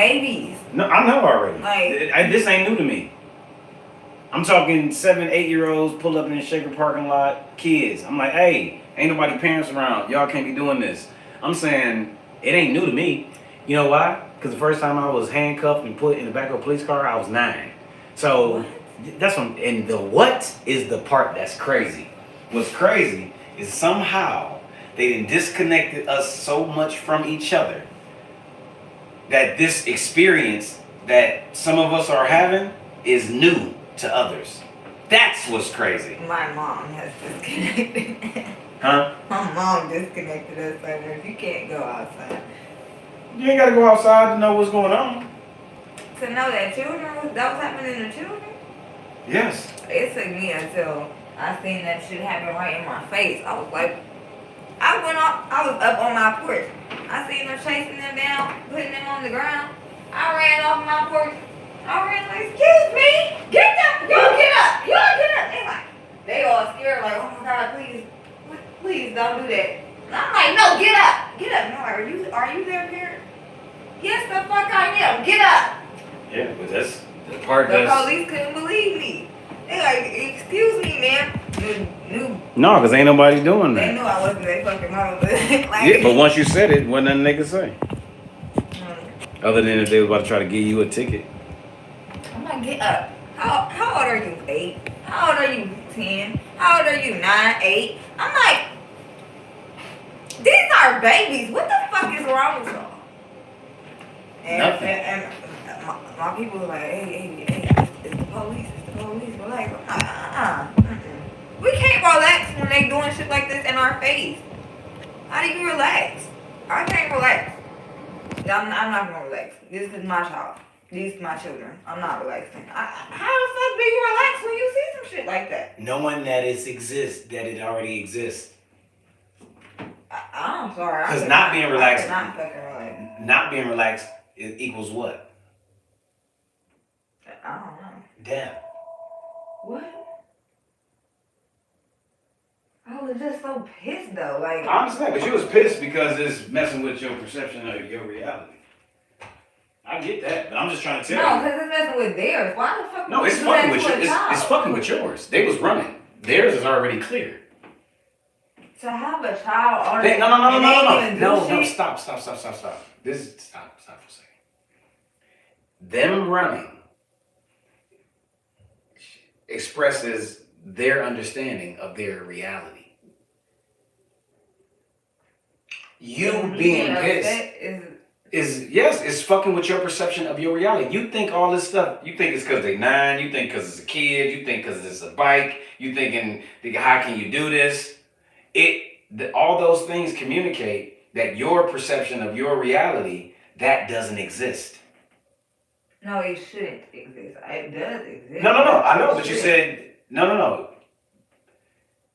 babies. No, I know already. Like This ain't new to me. I'm talking 7, 8-year-olds pull up in the shaker parking lot, kids. I'm like, hey, ain't nobody parents around. Y'all can't be doing this. I'm saying it ain't new to me. You know why? Because the first time I was handcuffed and put in the back of a police car, I was 9. So that's what. And the what is the part that's crazy. What's crazy is somehow they done disconnected us so much from each other that this experience that some of us are having is new to others. That's what's crazy. My mom has disconnected. Huh? My mom disconnected us so that you can't go outside. You ain't gotta go outside to know what's going on. To know that that was happening to children? Yes. It took me until I seen that shit happen right in my face. I was like, I was up on my porch. I seen them chasing them down, putting them on the ground. I ran off my porch. I ran like, excuse me, get up, y'all get up, y'all get up. They all scared like, oh my God, please don't do that. And I'm like, no, get up. And they're like, are you their parent? Yes, the fuck I am. Get up. Yeah, but that's the part the police couldn't believe me. They like, excuse me, ma'am. No, because ain't nobody doing that. They knew I wasn't their fucking mother. Like, yeah, but once you said it, wasn't nothing they could say. Other than if they was about to try to give you a ticket. I'm like, get up. How old are you? 8? How old are you? 10? How old are you? 9, 8? I'm like, these are babies. What the fuck is wrong with y'all? Nothing. And my people were like, hey, it's the police. We're like, we can't relax when they doing shit like this in our face. How do you relax? I can't relax. I'm not gonna relax. This is my child. These are my children. I'm not relaxing. How the fuck do you relax when you see some shit like that? Knowing that it already exists. I'm sorry. Because not being relaxed. Not fucking relax. Not being relaxed equals what? I don't know. Death. What? I was just so pissed though. Like, I understand, but you was pissed because it's messing with your perception of your reality. I get that, but I'm just trying to tell you. No, because it's messing with theirs. Why the fuck? No, it's fucking with yours. It's fucking with yours. They was running. Theirs is already clear. To have a child on No, stop. This is stop for a second. Them running expresses their understanding of their reality. You being pissed is fucking with your perception of your reality. You think all this stuff, you think it's because they're 9, you think because it's a kid, you think because it's a bike, you thinking, how can you do this? All those things communicate that your perception of your reality, that doesn't exist. No, it shouldn't exist. It does exist. No. I know, but you said, no.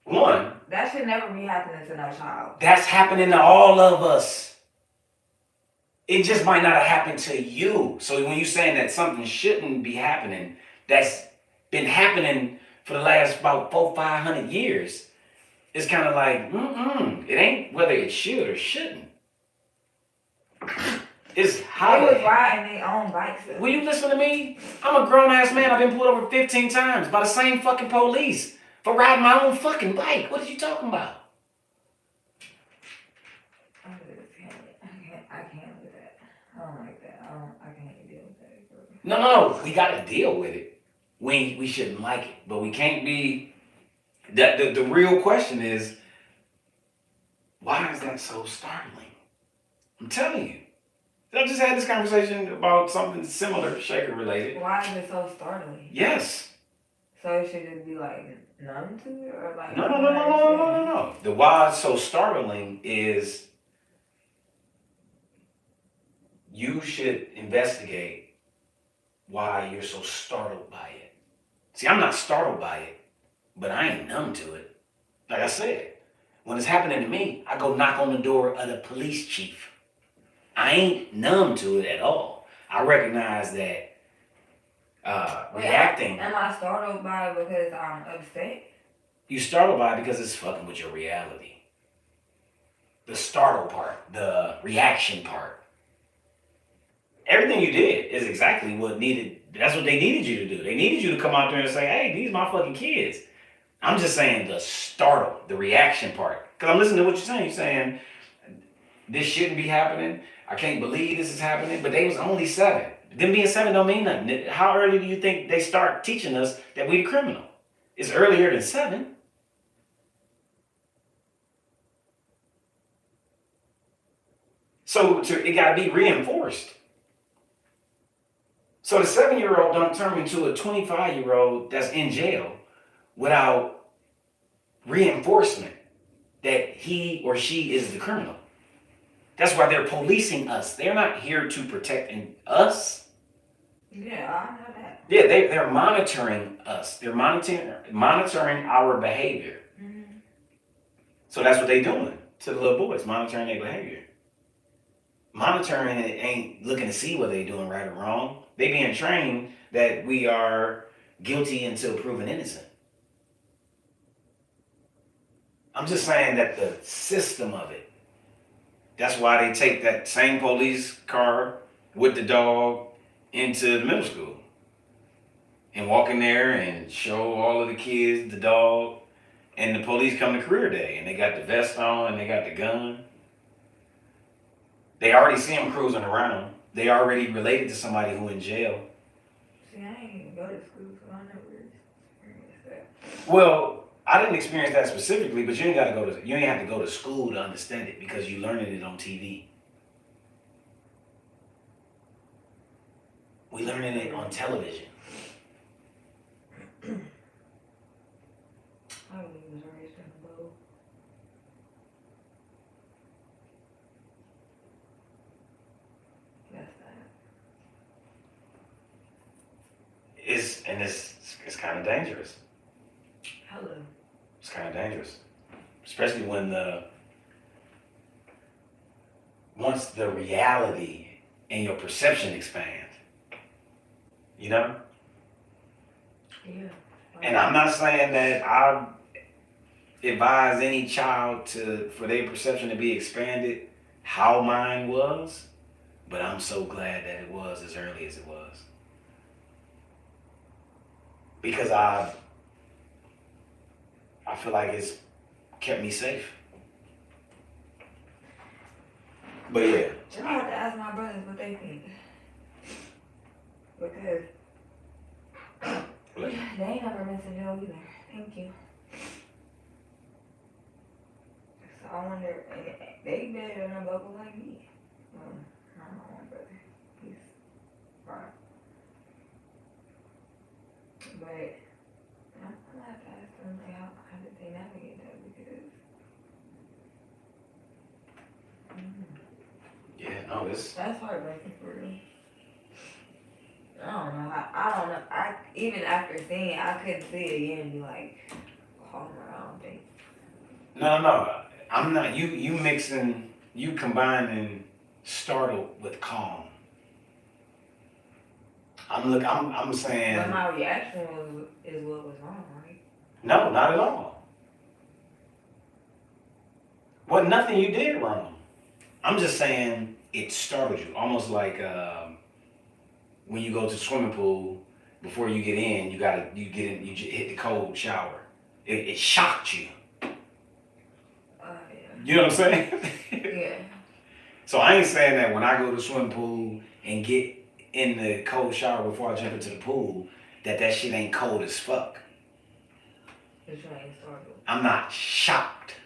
One. That should never be happening to no child. That's happening to all of us. It just might not have happened to you. So when you're saying that something shouldn't be happening, that's been happening for the last about 400-500 years, it's kind of like, it ain't whether it should or shouldn't. It's how. They was riding their own bikes. Will you listen to me? I'm a grown-ass man. I've been pulled over 15 times by the same fucking police for riding my own fucking bike. What are you talking about? I can't do that. I don't like that. I can't deal with that. No. We got to deal with it. We shouldn't like it, but we can't be. The real question is, why is that so startling? I'm telling you. I just had this conversation about something similar, shaker related. Why is it so startling? Yes. So it should just be like numb to it, or like No. The why it's so startling is you should investigate why you're so startled by it. See, I'm not startled by it, but I ain't numb to it. Like I said, when it's happening to me, I go knock on the door of the police chief. I ain't numb to it at all. I recognize that reacting. Am I startled by it because I'm upset? You startled by it because it's fucking with your reality. The startle part, the reaction part. Everything you did is exactly what needed. That's what they needed you to do. They needed you to come out there and say, "Hey, these are my fucking kids." I'm just saying the startle, the reaction part. Because I'm listening to what you're saying. You're saying this shouldn't be happening. I can't believe this is happening. But they was only 7. Them being 7 don't mean nothing. How early do you think they start teaching us that we the criminal? It's earlier than 7. So it got to be reinforced. So the 7-year-old don't turn into a 25-year-old that's in jail without reinforcement that he or she is the criminal. That's why they're policing us. They're not here to protect us. Yeah, I know that. Yeah, they're monitoring us. They're monitoring our behavior. Mm-hmm. So that's what they're doing to the little boys, monitoring their behavior. Monitoring it ain't looking to see what they're doing right or wrong. They being trained that we are guilty until proven innocent. I'm just saying that the system of it. That's why they take that same police car with the dog into the middle school and walk in there and show all of the kids the dog. And the police come to career day and they got the vest on and they got the gun. They already see them cruising around. They already related to somebody who in jail. See, I ain't even go to school, so I never experienced that. Well, I didn't experience that specifically, but you ain't have to go to school to understand it because you learning it on TV. We learning it on television. I was raised in a boat. That's that. It's kind of dangerous. Hello. It's kind of dangerous, especially when once the reality and your perception expands. You know. Yeah. And I'm not saying that I advise any child for their perception to be expanded how mine was, but I'm so glad that it was as early as it was. Because I feel like it's kept me safe. But yeah. I have to ask my brothers what they think. Because they ain't never been to jail either. Thank you. So I wonder, and they better than a local like me. Not my one brother. He's right. But I'm gonna have to ask them like, how did they navigate that because Yeah, no, that's heartbreaking for me. I don't know. I don't know. Even after seeing it, I couldn't see it again and be like, calm I don't think. No. I'm not. You combining startled with calm. I'm saying. But my reaction is what was wrong, right? No, not at all. Well, nothing you did wrong. I'm just saying it startled you, almost like when you go to the swimming pool. Before you get in, you hit the cold shower. It shocked you. Yeah. You know what I'm saying? Yeah. So I ain't saying that when I go to the swimming pool and get in the cold shower before I jump into the pool, that shit ain't cold as fuck. But you ain't startled. I'm not shocked.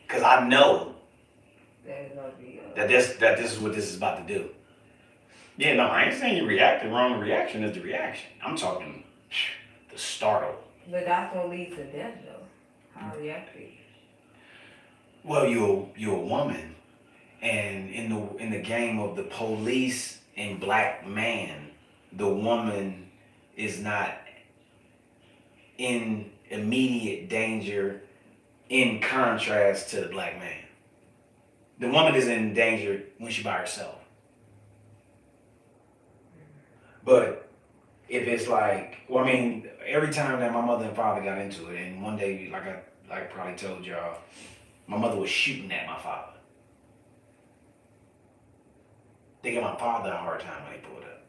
Cause I know that this is what this is about to do. Yeah, no, I ain't saying you reacted wrong. The reaction is the reaction. I'm talking the startle. But that's what leads to death, though. How reacted. Well, you're a woman, and in the game of the police and black man, the woman is not in immediate danger. In contrast to the black man, the woman is in danger when she's by herself. But if it's like, well, I mean, every time that my mother and father got into it, and one day, like I probably told y'all, my mother was shooting at my father. They gave my father a hard time when they pulled up.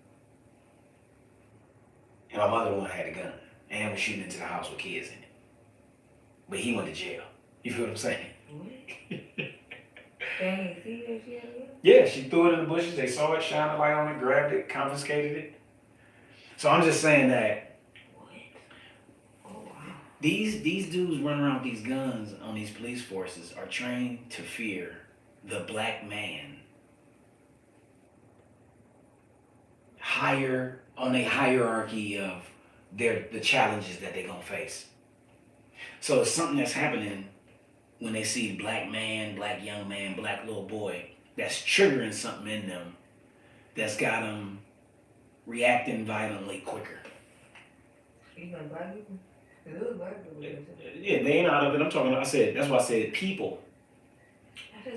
And my mother the one had a gun and was shooting into the house with kids in it. But he went to jail. You feel what I'm saying? Dang, see that shit? Yeah, she threw it in the bushes. They saw it, shined a light on it, grabbed it, confiscated it. So I'm just saying that these dudes running around with these guns on these police forces are trained to fear the black man. Higher on a hierarchy of the challenges that they're gonna face. So it's something that's happening when they see black man, black young man, black little boy, that's triggering something in them that's got them reacting violently quicker. Even black people? It was black people. Yeah, they ain't out of it. I'm talking. That's why I said people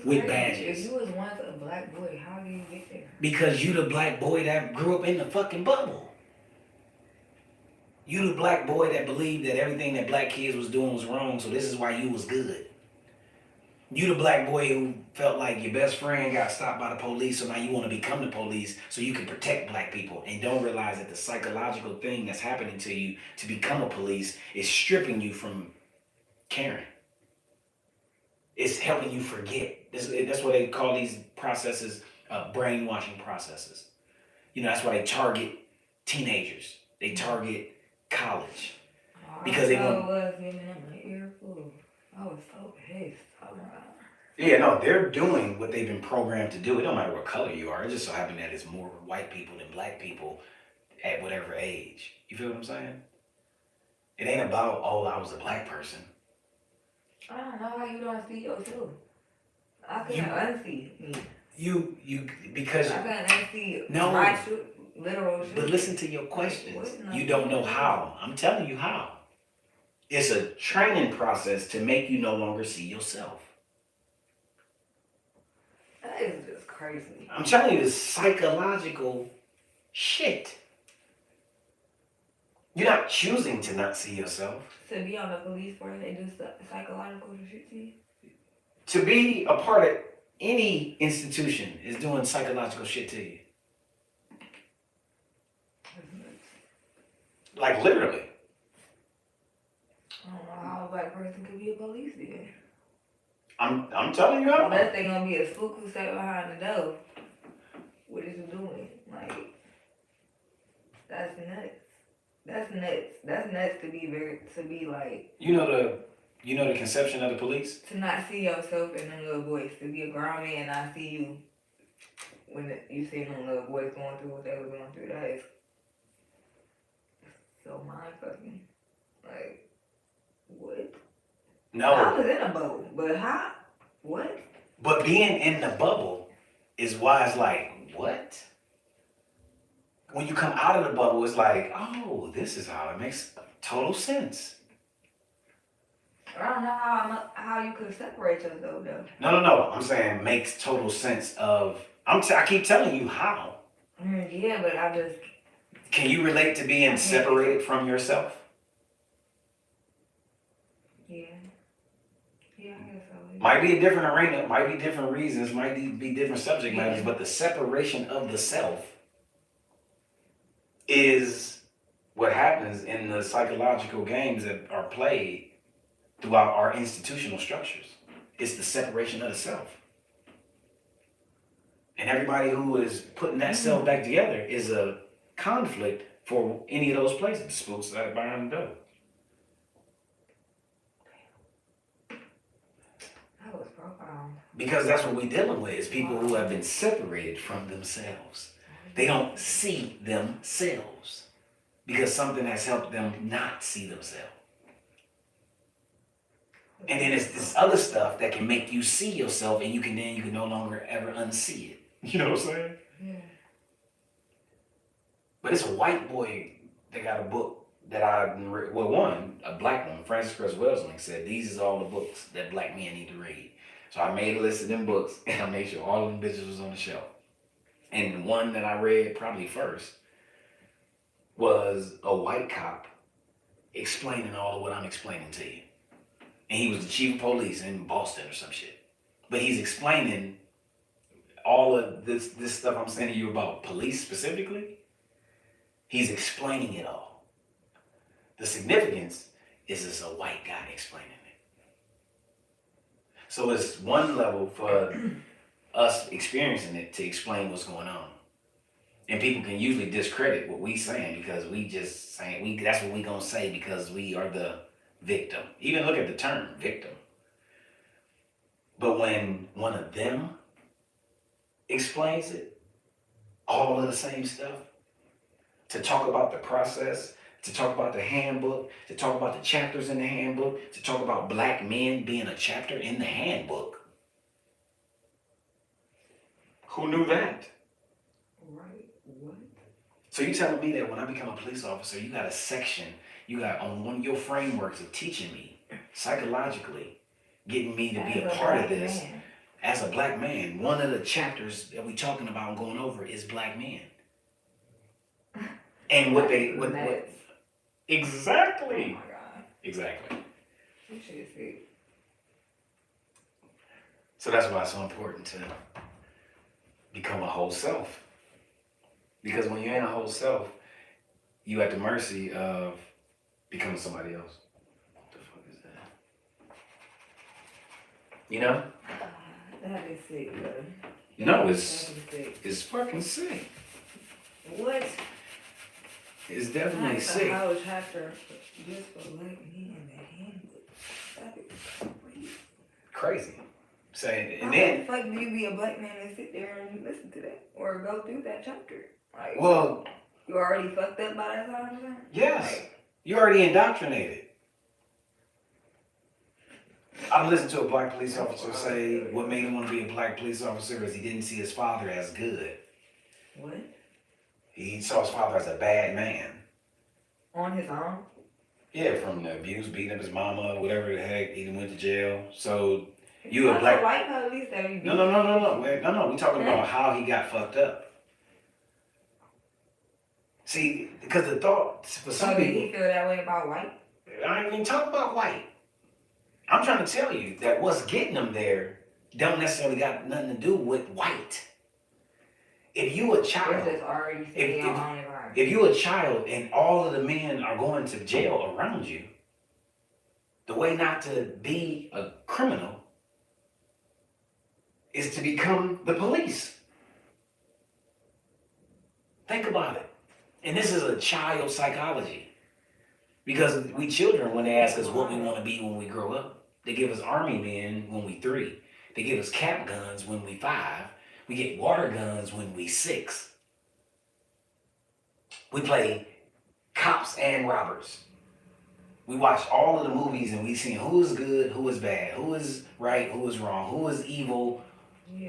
with badges. If you was once a black boy, how did you get there? Because you the black boy that grew up in the fucking bubble. You the black boy that believed that everything that black kids was doing was wrong, so this is why you was good. You the black boy who felt like your best friend got stopped by the police, so now you want to become the police so you can protect black people, and don't realize that the psychological thing that's happening to you to become a police is stripping you from caring. It's helping you forget. That's what they call these processes, brainwashing processes. You know, that's why they target teenagers. They target college. Because they want... was giving them an earful. I was so pissed. Yeah, no, they're doing what they've been programmed to do. It don't matter what color you are. It just so happens that it's more white people than black people at whatever age. You feel what I'm saying? It ain't about, oh, I was a black person. I don't know how you don't see yourself. I can't unsee me. Because... I can't unsee no, literal shit. But listen to your questions. You don't know how. I'm telling you how. It's a training process to make you no longer see yourself. That is just crazy. I'm telling you, it's psychological shit. You're not choosing to not see yourself. To be on the police force, they do psychological shit to you? To be a part of any institution is doing psychological shit to you. Like literally. I don't know how a black person could be a police then. I'm telling you how. Unless they're gonna be a spook who sat behind the door. What is you doing? Like, that's nuts. That's nuts. That's nuts to be like. You know the conception of the police? To not see yourself in them little boys. To be a grown man and not see you when you see them little boys going through what they were going through. That is so mind fucking. Like, what? No. I was in a bubble, but how? What? But being in the bubble is why it's like, what? When you come out of the bubble, it's like, oh, this is how it makes total sense. I don't know how you could separate yourself though. No. I'm saying makes total sense of. I keep telling you how. Yeah, but I just. Can you relate to being separated from yourself? Yeah. Yeah, I guess so. Might be a different arena, might be different reasons, might be different subject matters, but the separation of the self is what happens in the psychological games that are played throughout our institutional structures. It's the separation of the self. And everybody who is putting that self back together is a conflict for any of those places. The spooks that are behind the door. That was profound. Because that's what we're dealing with, is people who have been separated from themselves. They don't see themselves because something has helped them not see themselves. And then it's this other stuff that can make you see yourself, and you can no longer ever unsee it. You know what I'm saying? Yeah. But it's a white boy that got a book that I read. Well, one, a black one, Francis Cress Welsing said, these is all the books that black men need to read. So I made a list of them books, and I made sure all of them bitches was on the shelf. And the one that I read probably first was a white cop explaining all of what I'm explaining to you. And he was the chief of police in Boston or some shit. But he's explaining all of this stuff I'm saying to you about police specifically, he's explaining it all. The significance is it's a white guy explaining it. So it's one level for us experiencing it to explain what's going on. And people can usually discredit what we saying because we just saying that's what we gonna say because we are the victim. Even look at the term victim. But when one of them explains it, all of the same stuff, to talk about the process, to talk about the handbook, to talk about the chapters in the handbook, to talk about black men being a chapter in the handbook. Who knew that? Right. What? So you telling me that when I become a police officer, you got a section, you got on one of your frameworks of teaching me psychologically, getting me to be a part of this as a black man. One of the chapters that we talking about and going over is black men. And what exactly. Oh my God. Exactly. You should see. So that's why it's so important to become a whole self. Because when you're in a whole self, you at the mercy of becoming somebody else. What the fuck is that? You know? That is sick, bro. No, it's fucking sick. What? It's definitely sick. How is chapter just for black men in the handbook? That is crazy. Crazy. Saying, and how then the fuck do you be a black man and sit there and listen to that or go through that chapter? Like, well, you already fucked up by that time? Yes, like, you already indoctrinated. I listened to a black police officer say what made him want to be a black police officer is he didn't see his father as good. What? He saw his father as a bad man. On his own? Yeah, from the abuse, beating up his mama, whatever the heck, he went to jail. So you That's a black white police that we beat. No. We talking about how he got fucked up. See, because the thought for some people. Did he feel that way about white? I ain't even talking about white. I'm trying to tell you that what's getting them there don't necessarily got nothing to do with white. If you a child, if you a child and all of the men are going to jail around you, the way not to be a criminal is to become the police. Think about it. And this is a child psychology. Because we children, when they ask us what we want to be when we grow up, they give us army men when we 3. They give us cap guns when we 5. We get water guns when we 6. We play cops and robbers. We watch all of the movies and we see who is good, who is bad, who is right, who is wrong, who is evil,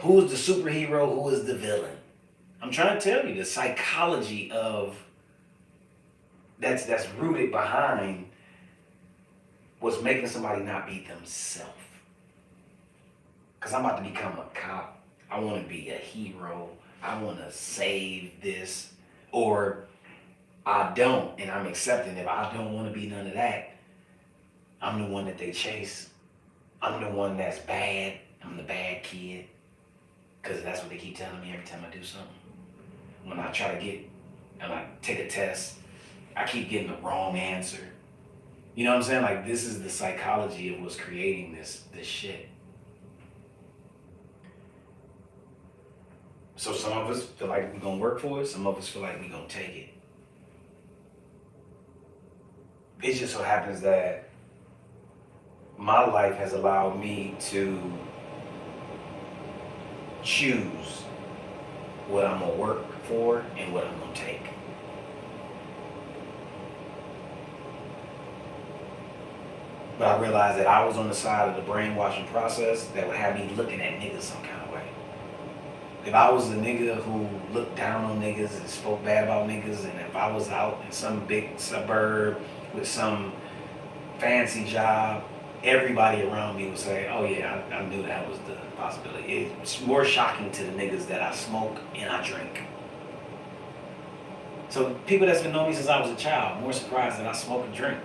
who is the superhero, who is the villain. I'm trying to tell you the psychology of that's rooted behind what's making somebody not be themselves. Because I'm about to become a cop. I want to be a hero. I want to save this. Or I don't, and I'm accepting if I don't want to be none of that. I'm the one that they chase. I'm the one that's bad. I'm the bad kid. Because that's what they keep telling me every time I do something. When I try to and I take a test, I keep getting the wrong answer. You know what I'm saying? Like, this is the psychology of what's creating this shit. So some of us feel like we're gonna work for it, some of us feel like we're gonna take it. It just so happens that my life has allowed me to choose what I'm gonna work for and what I'm gonna take. But I realized that I was on the side of the brainwashing process that would have me looking at niggas some kind of way. If I was a nigga who looked down on niggas and spoke bad about niggas, and if I was out in some big suburb with some fancy job, everybody around me would say, oh yeah, I knew that was the possibility. It's more shocking to the niggas that I smoke and I drink. So people that's been knowing me since I was a child, more surprised that I smoke and drink.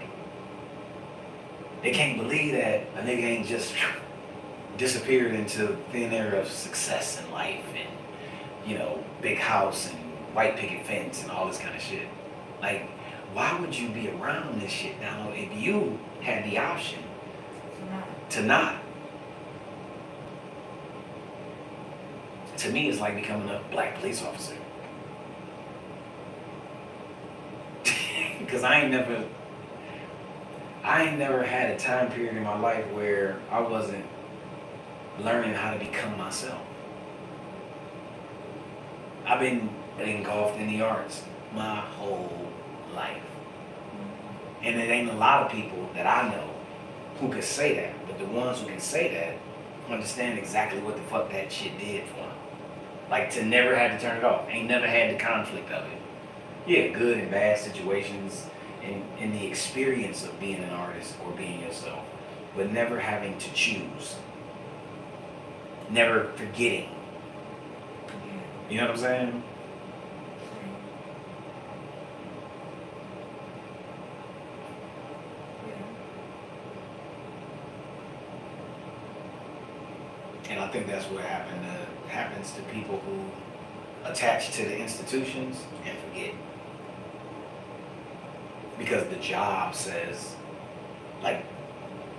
They can't believe that a nigga ain't just disappeared into thin air of success in life and big house and white picket fence and all this kind of shit. Like, why would you be around this shit now if you had the option to not? To me, it's like becoming a black police officer. Because I ain't never had a time period in my life where I wasn't learning how to become myself. I've been engulfed in the arts my whole life. And it ain't a lot of people that I know who can say that. But the ones who can say that understand exactly what the fuck that shit did for them. Like, to never have to turn it off. Ain't never had the conflict of it. Yeah, good and bad situations in the experience of being an artist or being yourself. But never having to choose. Never forgetting. You know what I'm saying? And I think that's what happens to people who attach to the institutions and forget. Because the job says, like,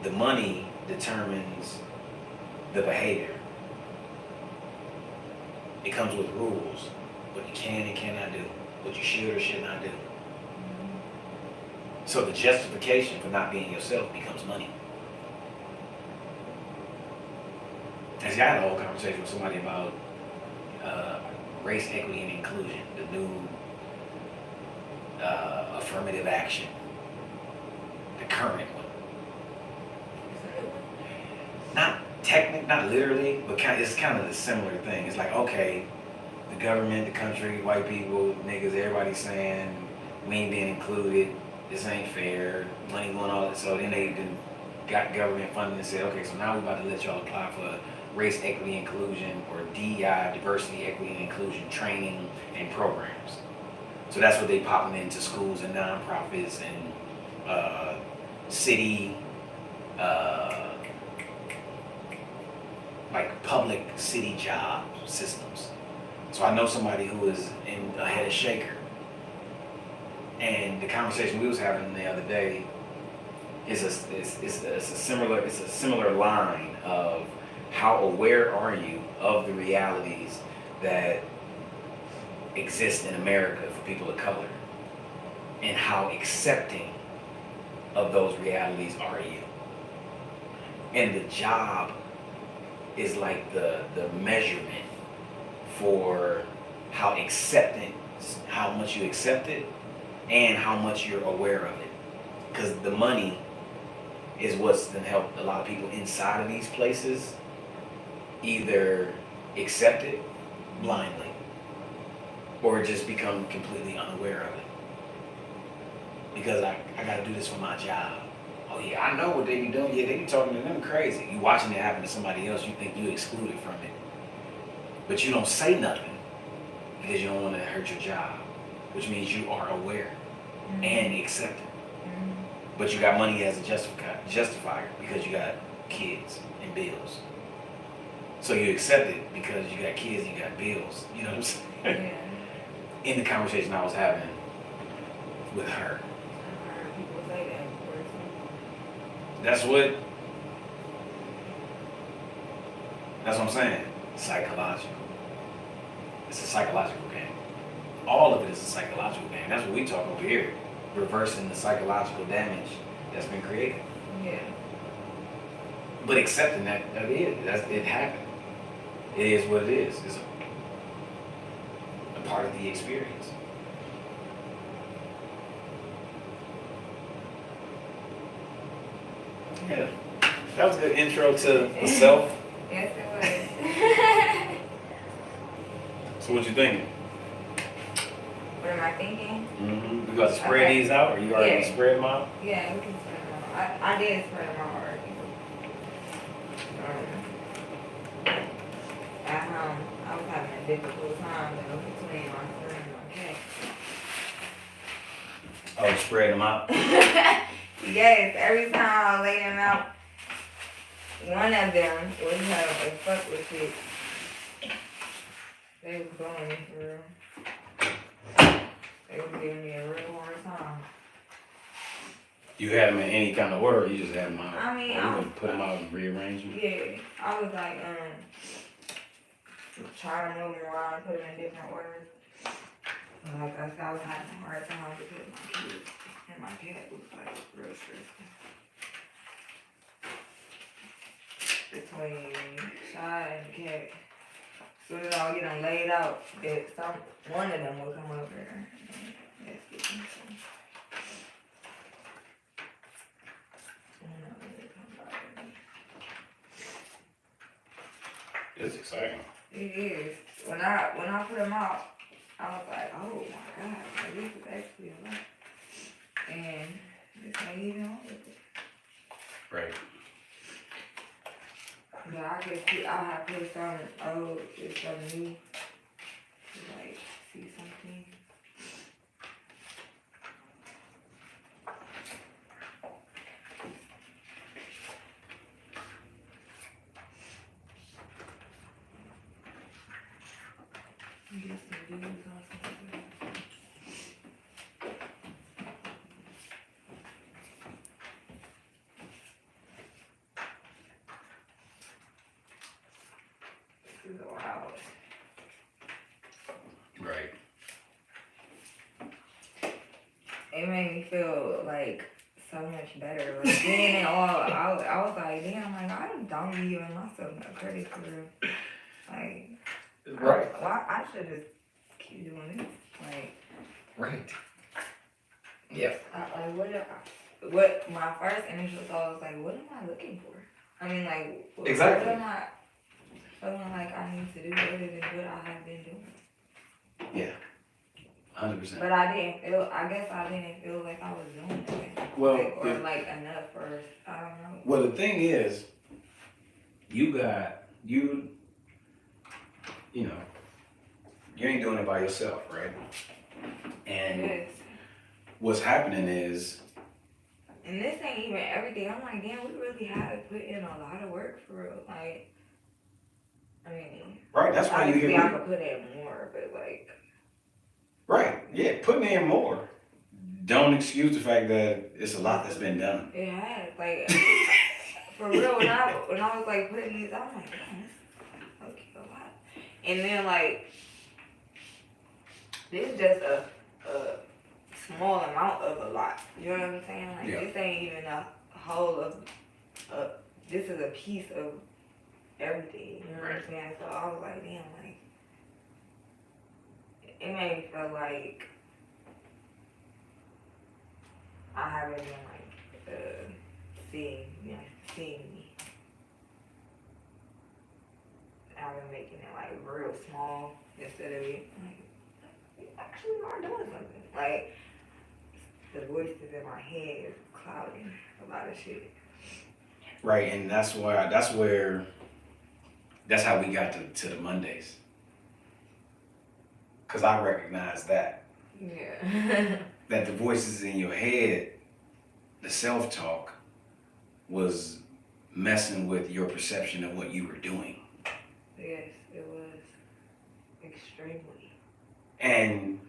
the money determines the behavior. It comes with rules, what you can and cannot do, what you should or should not do. So the justification for not being yourself becomes money. I had a whole conversation with somebody about race, equity, and inclusion, the new affirmative action, the current one. Not literally, but it's kind of the similar thing. It's like, okay, the government, the country, white people, niggas, everybody's saying we ain't being included, this ain't fair, money going all that. So then they got government funding and said, okay, so now we're about to let y'all apply for race, equity, inclusion, or DEI, diversity, equity, and inclusion training and programs. So that's what they popping into schools and nonprofits and city, like public city job systems. So I know somebody who is a head of Shaker, and the conversation we was having the other day is a similar line of how aware are you of the realities that exist in America for people of color, and how accepting of those realities are you. And the job is like the measurement for how much you accept it and how much you're aware of it. Because the money is what's going to help a lot of people inside of these places either accept it blindly or just become completely unaware of it. Because I got to do this for my job. Oh yeah, I know what they be doing. Yeah, they be talking to them crazy. You watching it happen to somebody else, you think you excluded from it. But you don't say nothing because you don't want to hurt your job, which means you are aware and accepting. But you got money as a justifier because you got kids and bills. So you accept it because you got kids and you got bills. You know what I'm saying? Yeah. In the conversation I was having with her. I heard people say that before. That's what I'm saying. Psychological. It's a psychological game. All of it is a psychological game. That's what we talk over here. Reversing the psychological damage that's been created. Yeah. But accepting that it happened. It is what it is. It's a part of the experience. Yeah. That was a good intro to the self. Yes, it was. So what you thinking? What am I thinking? Mm-hmm. You got to spread these out, or you already spread them out? Yeah, we can spread them out. I did spread them out already. At home, I was having a difficult time though between my son and my cat. Oh, spread them out? Yes, every time I lay them out, one of them would have a fuck with it. They was blowing me for real. They was giving me a real hard time. You had them in any kind of order, or you just had them out? I mean, or you I gonna was, put them out and rearrange them? yeah, I was like, trying to move them around, put them in different orders. Like I said, I was having a hard time because my kids and my cat was like real stressful. Between Shy and the cat. As soon as I would get them laid out, that one of them would come over there. That's the thing. It's exciting. It is. When I put them out, I was like, oh my god, like, this is actually a lot. And this ain't even on with it. Right. But I guess I'll have to put something old with something new to like see something. Get some views on something. This is wild. Right. It made me feel like so much better. Like being in all, I was like, damn, like I don't be giving myself no credit for real. Like, Right. I should just keep doing this. Like, Right. Yep. What my first initial thought was like, what am I looking for? I mean, like, Exactly. what am I feeling like I need to do other than what I have been doing? Yeah. 100%. But I guess I didn't feel like I was doing anything. Well, like enough first. I don't know. Well, the thing is, you ain't doing it by yourself, right? And Yes. what's happening is, And this ain't even everything. I'm like, damn, we really have put in a lot of work for real. Like, I mean, right, that's why you obviously hear I could put in more, but like, right, yeah, putting in more. Don't excuse the fact that it's a lot that's been done. it has, like, for real, when I was like putting these, I'm like, damn, this is okay, a lot. And then like, this is just a small amount of a lot. You know what I'm saying? Like, Yeah. this ain't even a whole of, this is a piece of everything. You know what I'm saying? So I was like, damn, like, it made me feel like I haven't been like seeing me. I've been making it like real small instead of it like you actually are doing something. Like the voices in my head is clouding a lot of shit. Right, and that's how we got to the Mondays. Cause I recognize that. Yeah. That the voices in your head, the self-talk, was messing with your perception of what you were doing. Yes, it was extremely. And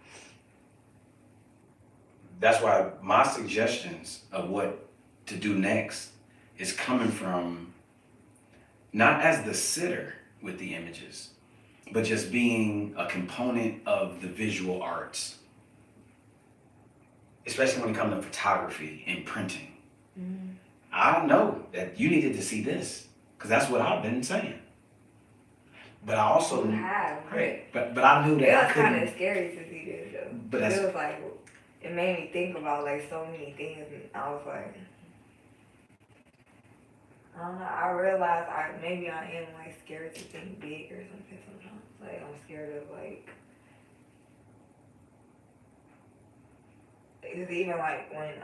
that's why my suggestions of what to do next is coming from not as the sitter with the images, but just being a component of the visual arts, especially when it comes to photography and printing. Mm-hmm. I know that you needed to see this because that's what I've been saying. But I also You have, right, but I knew that it I was couldn't. kind of scary to see this though. But that's, it was like it made me think about like so many things, and I was like, I don't know. I realized maybe I am like scared to think big or something sometimes. Like I'm scared of like. It's even like when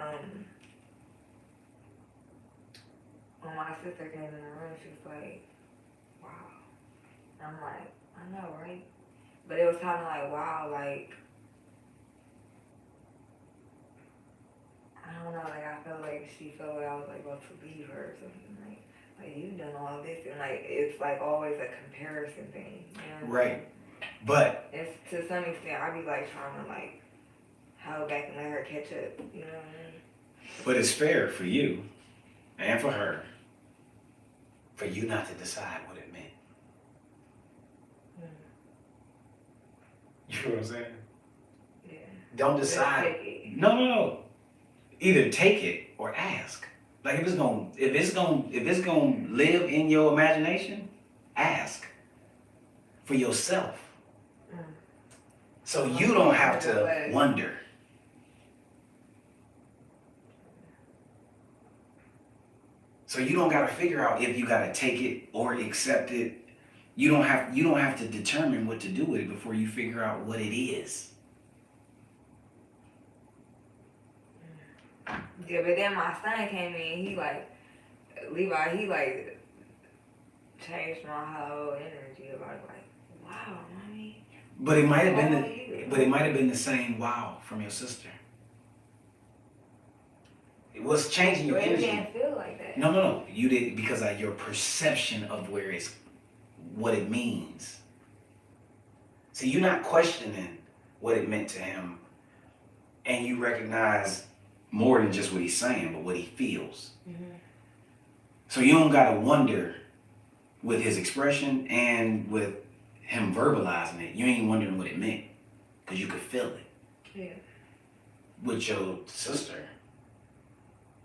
my sister came in the room, she was like, wow. And I'm like, I know, right? But it was kind of like, wow, like, I don't know, like, I felt like she felt like I was, like, about to leave her or something, like you've done all this, and, like, it's, like, always a comparison thing, you know? right. But And to some extent, I be like trying to like hold back and let her catch up. You know what I mean? but it's fair for you and for her for you not to decide what it meant. You feel what I'm saying? Yeah. Don't Just decide. take it. No. Either take it or ask. Like if it's gonna live in your imagination, ask for yourself. So you don't have to wonder. So you don't gotta figure out if you gotta take it or accept it. You don't have to determine what to do with it before you figure out what it is. Yeah, but then my son came in. He like Levi. He like changed my whole energy about it. Like, wow, mommy. But it might have How been old are you? but it might have been the same wow from your sister. It was changing your But it energy. didn't feel like that. No. You did because of your perception of what it means. See, you're not questioning what it meant to him, and you recognize more than just what he's saying, but what he feels. Mm-hmm. So you don't gotta wonder with his expression and with him verbalizing it. You ain't wondering what it meant because you could feel it. Yeah. With your sister,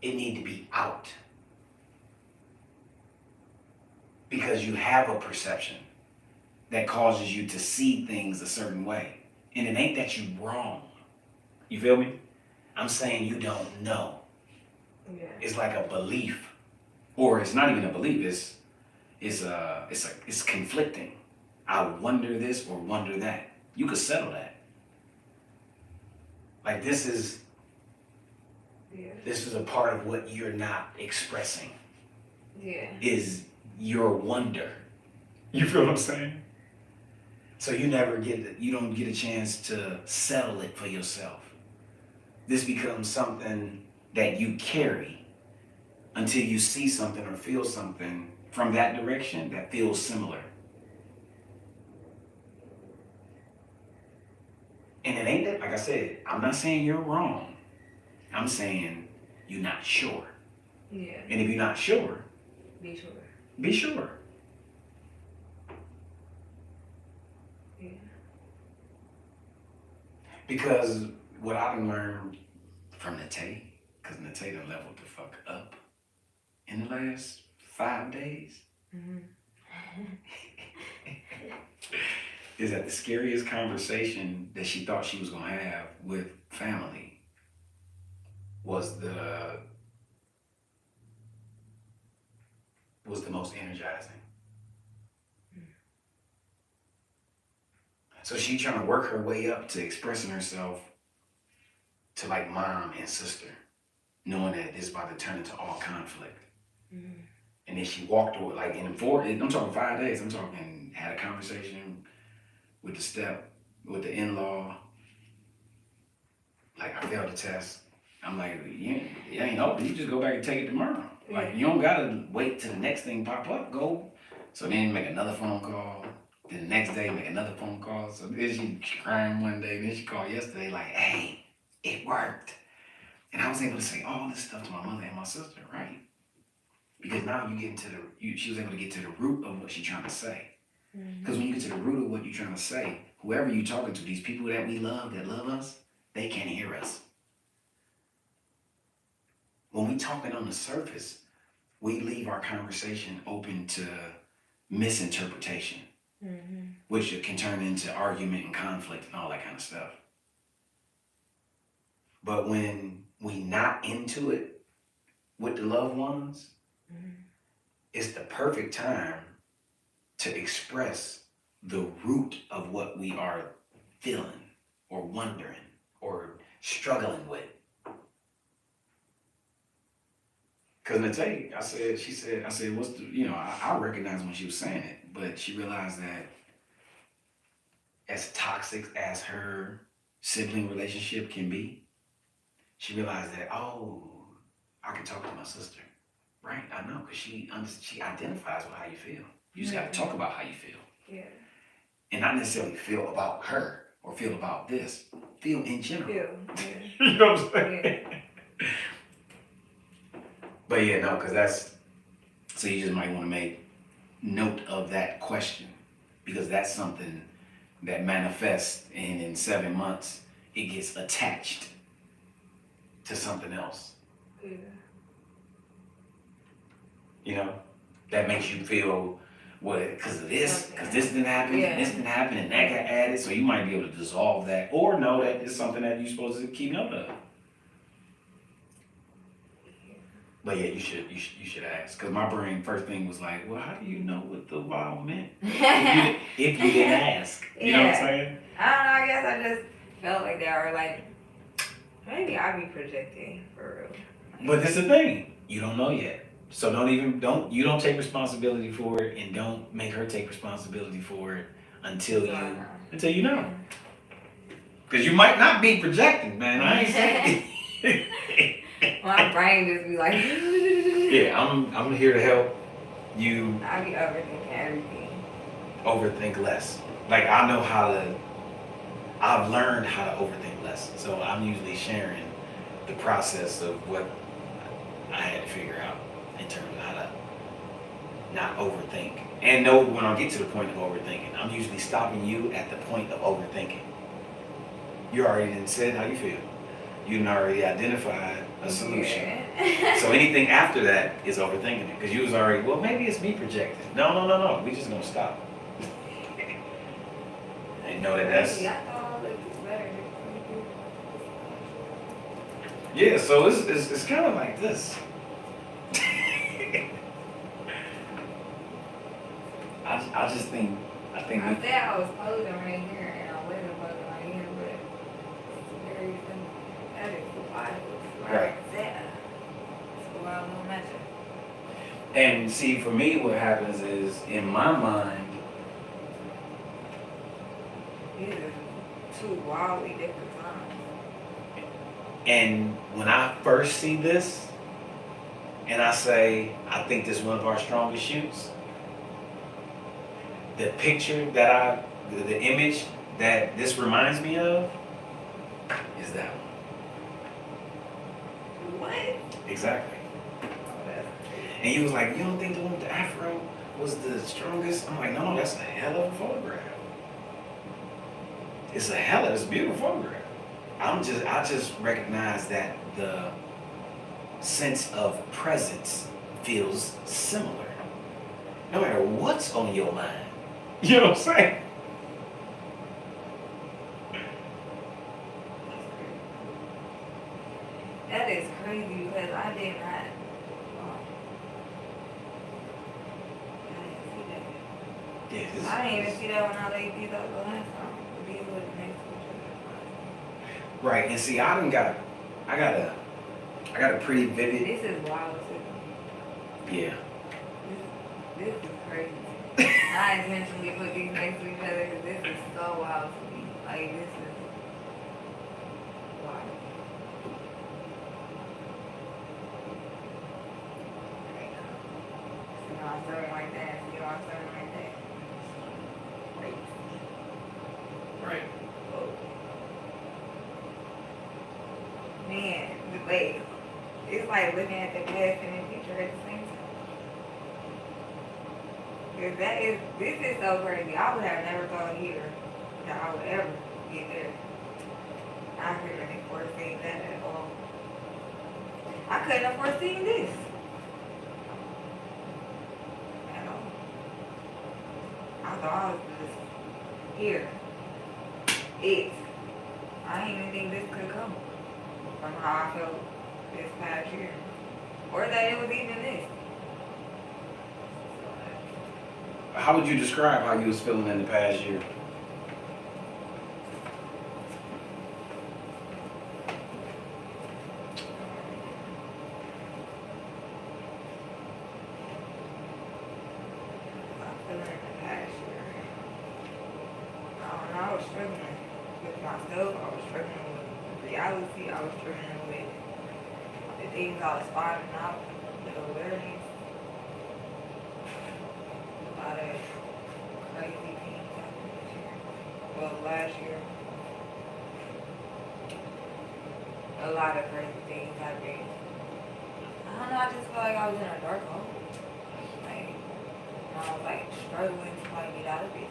it need to be out because you have a perception that causes you to see things a certain way. And it ain't that you wrong. You feel me? I'm saying you don't know. Yeah. It's like a belief. Or it's not even a belief, it's conflicting. I wonder this or wonder that. You could settle that. Like this is a part of what you're not expressing. Yeah. Is your wonder. You feel what I'm saying? So you don't get a chance to settle it for yourself. This becomes something that you carry until you see something or feel something from that direction that feels similar. And it ain't that, like I said, I'm not saying you're wrong. I'm saying you're not sure. Yeah. And if you're not sure, Be sure. be sure. Yeah. Because what I've learned from Nate, because Nate done leveled the fuck up in the last 5 days, is that the scariest conversation that she thought she was gonna have with family was the most energizing. So she trying to work her way up to expressing herself to like mom and sister, knowing that this is about to turn into all conflict. Mm-hmm. And then she walked away, like I'm talking 5 days, I'm talking had a conversation with the in-law. Like I failed the test. I'm like, it ain't over, you just go back and take it tomorrow. Like you don't gotta wait till the next thing pop up, go. So then make another phone call. Then the next day make another phone call. So then she crying one day, then she called yesterday like, hey, it worked. And I was able to say all this stuff to my mother and my sister, right? Because now she was able to get to the root of what she's trying to say. Because when you get to the root of what you're trying to say, whoever you're talking to, these people that we love, that love us, they can't hear us. When we talking on the surface, we leave our conversation open to misinterpretation, which can turn into argument and conflict and all that kind of stuff. But when we not into it with the loved ones, it's the perfect time to express the root of what we are feeling or wondering or struggling with. Because Nate, I said, what's the, I recognized when she was saying it, but she realized that as toxic as her sibling relationship can be, she realized that, I can talk to my sister. Right, I know, because she identifies with how you feel. You just got to talk about how you feel. Yeah. and not necessarily feel about her or feel about this. Feel in general. Yeah. You know what I'm saying? Yeah. But yeah, no, because that's, so you just might want to make note of that question, because that's something that manifests, and in 7 months it gets attached to something else. Yeah. You know, that makes you feel, well, because of this, because this didn't happen, Yeah. and this didn't happen, and that got added. So you might be able to dissolve that, or know that it's something that you're supposed to keep note of. But yeah, you should ask, because my brain first thing was like, well, how do you know what the wow meant if you didn't ask? You know what I'm saying? I don't know. I guess I just felt like that, or like maybe I be projecting for real. But this is the thing, you don't know yet. So you don't take responsibility for it, and don't make her take responsibility for it until you know. Because you might not be projecting, man. I ain't saying. My brain just be like. Yeah, I'm here to help you. I be overthinking everything. Overthink less. Like I've learned how to overthink less. So I'm usually sharing the process of what I had to figure out in terms of how to not overthink. And know when I get to the point of overthinking, I'm usually stopping you at the point of overthinking. You already done said how you feel. You done already identified a solution. Yeah. So anything after that is overthinking it. Because you was already, well, maybe it's me projecting. No. We just gonna stop. And know that that's. Yeah, so it's kind of like this. I think. I said I was posing right here, and I wasn't posing right here, but it's very simple. That is why it's right there. So I don't mention. And see, for me, what happens is, in my mind, these are two wildly different times. And when I first see this, and I say, I think this is one of our strongest shoots, the picture that the image that this reminds me of is that one. What? Exactly. And he was like, you don't think the one with the afro was the strongest? I'm like, no, that's a hell of a photograph. It's a beautiful photograph. I just recognize that the sense of presence feels similar. No matter what's on your mind. You know what I'm saying? That is crazy because I did not. I didn't see that. Yeah, I didn't even see that when I laid these up the last time. These were next to each other. right, and see, I got a pretty vivid. This is wild too. Yeah. This is crazy. I intentionally put these next to each other because this is so wild to me. Like, this is wild. You know, I'm serving like that. You know, I'm serving like that. Right. Man, wait. It's like looking at the past and the future at the same time. Because this is so crazy. I would have never thought here that I would ever get there. I couldn't really foresee that at all. I couldn't have foreseen this. At all. I thought I was just here. I didn't even think this could come from how I felt this past year. Or that it was even this. How would you describe how you was feeling in the past year? I was struggling with myself. I was struggling with reality. I was struggling with the things I was finding out, the awareness. A lot of crazy things happening. well, last year, a lot of crazy things happened. I don't know, I just felt like I was in a dark hole. Like, I was like struggling to like get out of it.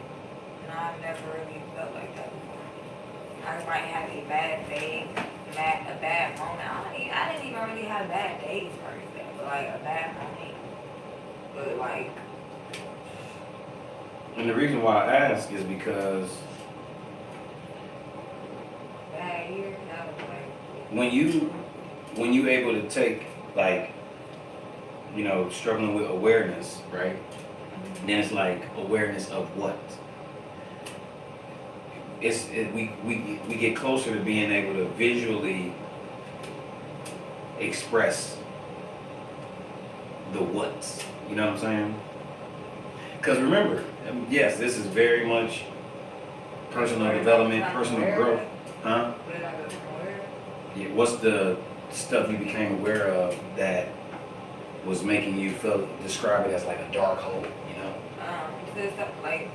And I've never really felt like that before. I might have a bad day, a bad moment. I didn't even really have bad days per se, but like a bad moment. But like, And the reason why I ask is because bad year, that was like, when you able to take like, you know, struggling with awareness, right? Then it's like awareness of what? We get closer to being able to visually express the what's. You know what I'm saying? Because remember, yes, this is very much personal development, personal growth. Huh? where did I go from where? Yeah, what's the stuff you became aware of that was making you feel, describe it as like a dark hole, you know? So stuff like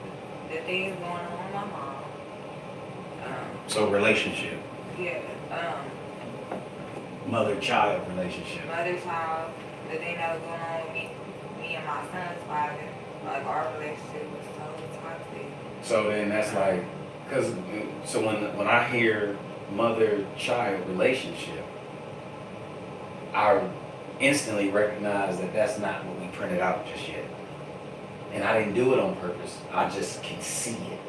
the things going on with my mom. So relationship, Yeah, mother-child relationship. mother child, the thing that was going on with me and my son's father, like our relationship was so toxic. So then that's like, cause so when I hear mother-child relationship, I instantly recognize that that's not what we printed out just yet. And I didn't do it on purpose. I just can see it.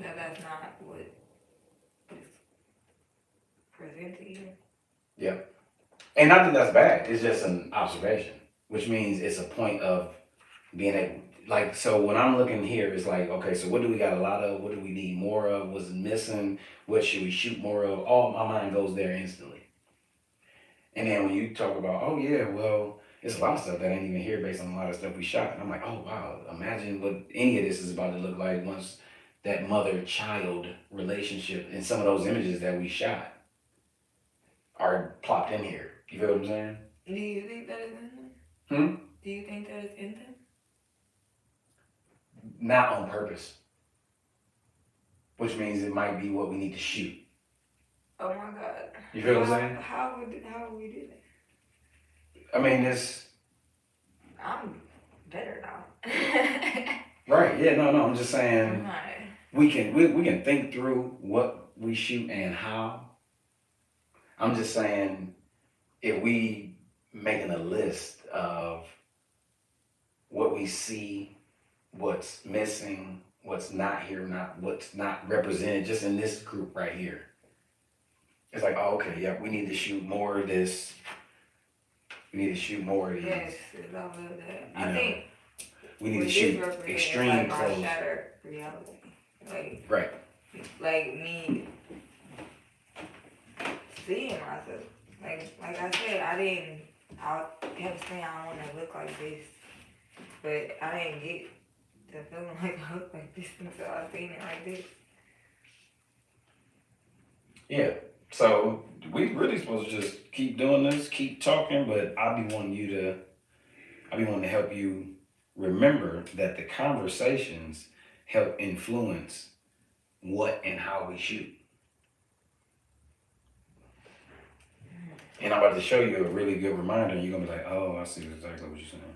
That's not what is presented here. Yep. And not that that's bad. It's just an observation, which means it's a point of being able, like, so when I'm looking here, it's like, okay, so what do we got a lot of? What do we need more of? What's missing? What should we shoot more of? All my mind goes there instantly. And then when you talk about, oh yeah, well, it's a lot of stuff that ain't even here based on a lot of stuff we shot. And I'm like, oh wow, imagine what any of this is about to look like once that mother-child relationship and some of those images that we shot are plopped in here. You feel what I'm saying? Do you think that is in them? Hmm? Do you think that is in them? Not on purpose. Which means it might be what we need to shoot. Oh my God. You feel what I'm saying? How would we do that? I mean, it's I'm better now. right. Yeah, no, I'm just saying I'm not. we can think through what we shoot and how. I'm just saying if we making a list of what we see, what's missing, what's not here, what's not represented just in this group right here. It's like, oh, okay, yeah, we need to shoot more of this. We need to shoot more of these. Yes, I love that. You I know, think we need what to this shoot represents extreme like close. my shattered reality. Right. Like me seeing myself. Like I said, I kept saying I want to look like this, but I didn't get to feeling like I look like this until I seen it like this. Yeah. So we really supposed to just keep doing this, keep talking, but I be wanting to help you remember that the conversations help influence what and how we shoot. And I'm about to show you a really good reminder, and you're gonna be like, oh, I see exactly what you're saying.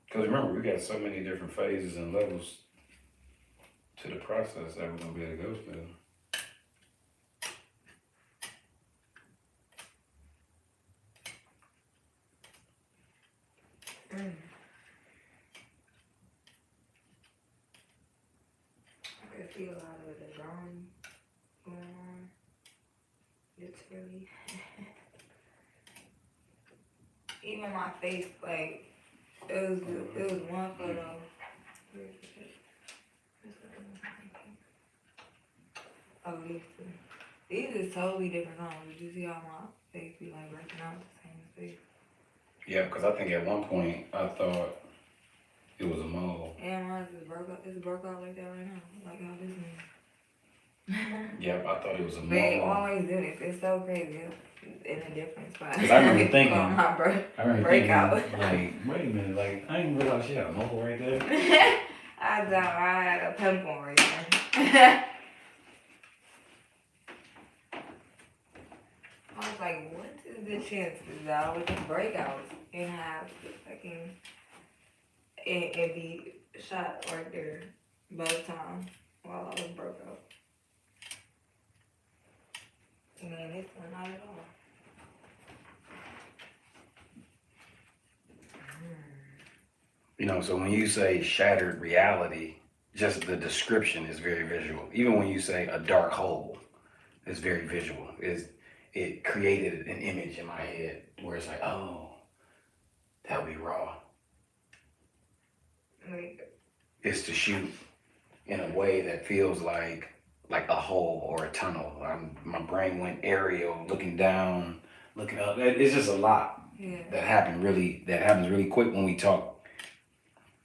Because remember, we got so many different phases and levels to the process that we're gonna be able to go through. I could feel a lot of the drawing going on. Literally. Even my face, like, it was one photo. Oh, these two. These are totally different colors. Did you see how my face be like breaking out the same face? Yeah, because I think at one point I thought it was a mole. Yeah, mine just broke out. It's broke out like that right now. Like how this Yep, I thought it was a They normal. always do this. It's so crazy. In a different spot. Because I remember thinking, my breakout. breakout. Like, wait a minute, like, I didn't realize she had a mobile right there. I thought I had a pimple right there. I was like, what is the chances that I would just breakouts and have fucking and be shot right there both times while I was broke out? Man, this one not at all. You know, so when you say shattered reality, just the description is very visual. Even when you say a dark hole, it's very visual. It created an image in my head where it's like, oh, that would be raw. It's to shoot in a way that feels like a hole or a tunnel. My brain went aerial, looking down, looking up. It's just a lot that happens really quick when we talk.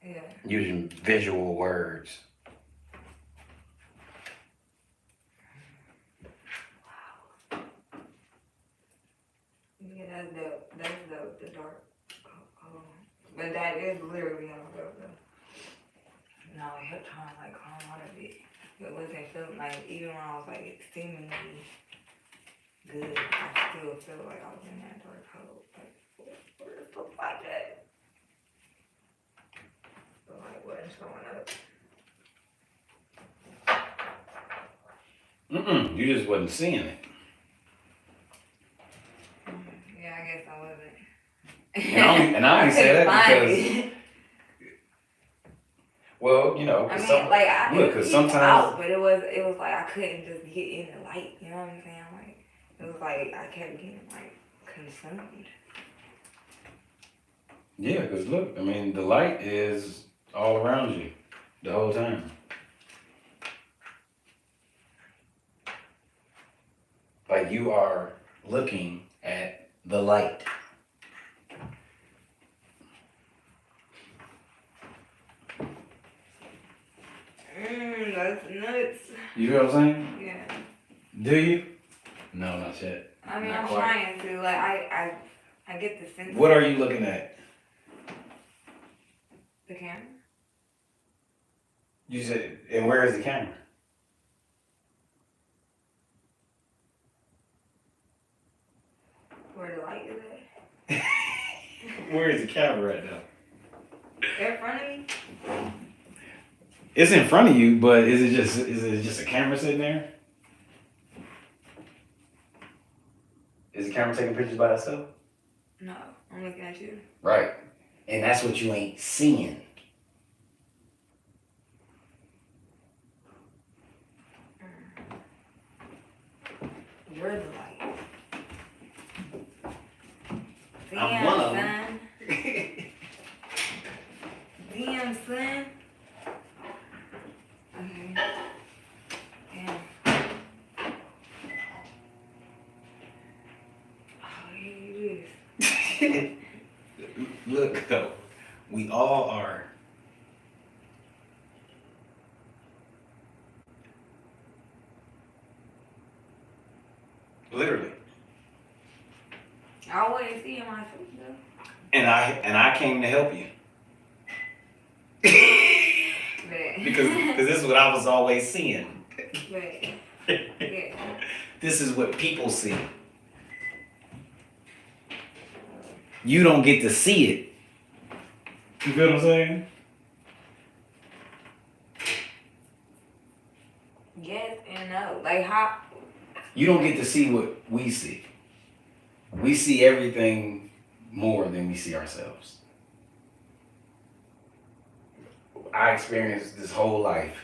Yeah. Using visual words. Wow. Yeah, that's dope. That's dope. The dark. Oh. But that is literally how I felt though. No, I kept trying to like calm out of it. It wasn't feeling like, even when I was like extremely good, I still feel like I was in that dark hole. Like, where's the project? But like, wasn't showing up. You just wasn't seeing it. Yeah, I guess I wasn't. And I only say that because, well, you know, I mean, because sometimes, sometimes, but it was like I couldn't just get in the light. You know what I'm saying? Like it was like I kept getting like consumed. yeah, because look, I mean, the light is all around you the whole time. Like you are looking at the light. That's nuts. You feel what I'm saying? Yeah. Do you? No, not yet. I mean, Not I'm quite. trying to. Like I get the sense. What are you looking at? The camera. You said, and where is the camera? Where the light is at. Where is the camera right now? In front of me. It's in front of you, but is it just a camera sitting there? Is the camera taking pictures by itself? No, I'm looking at you. Right. And that's what you ain't seeing. You're the light. I'm one of them. Son. Damn, son. Okay. Damn. Oh, you do this. Look, though, we all are. Literally. I wouldn't see in my food though. And I came to help you. because this is what I was always seeing. Yeah. This is what people see. You don't get to see it. You feel what I'm saying? Yes and no. Like how? You don't get to see what we see. We see everything more than we see ourselves. I experienced this whole life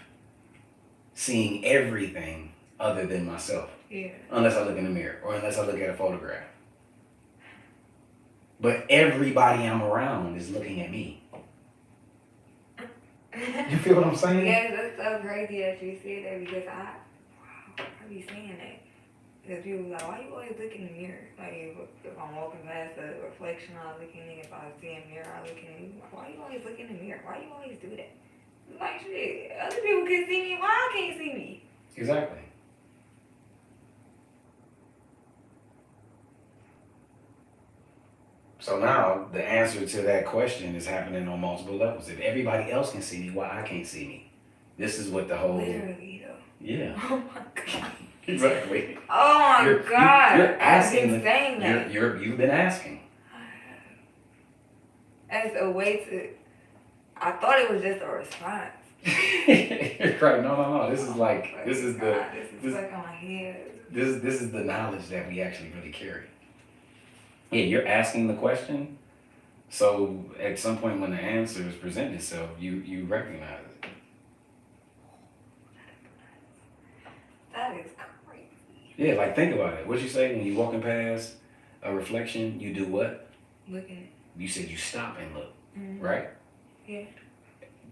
seeing everything other than myself. Yeah. Unless I look in the mirror or unless I look at a photograph. But everybody I'm around is looking at me. You feel what I'm saying? Yes, that's so crazy that you said that because I be saying that. Because people be like, why you always look in the mirror? Like, if I'm walking past a reflection, I look in it. If I see a mirror, I look in it. Like, why you always look in the mirror? Why you always do that? Like, shit, other people can see me. Why I can't see me? Exactly. So now the answer to that question is happening on multiple levels. If everybody else can see me, why I can't see me? This is what the whole Literally, though. yeah. Oh my god. Exactly. Oh my god. You're asking. I've been saying that. You've been asking. As a way to. I thought it was just a response. Right. No. This is like this is the This is like on my head. this is the knowledge that we actually really carry. Yeah, you're asking the question. So at some point when the answer is presenting itself, you recognize it. That is crazy. Yeah, like think about it. What you say when you walking past a reflection, you do what? Looking. You said you stop and look, Mm-hmm. right? Yeah.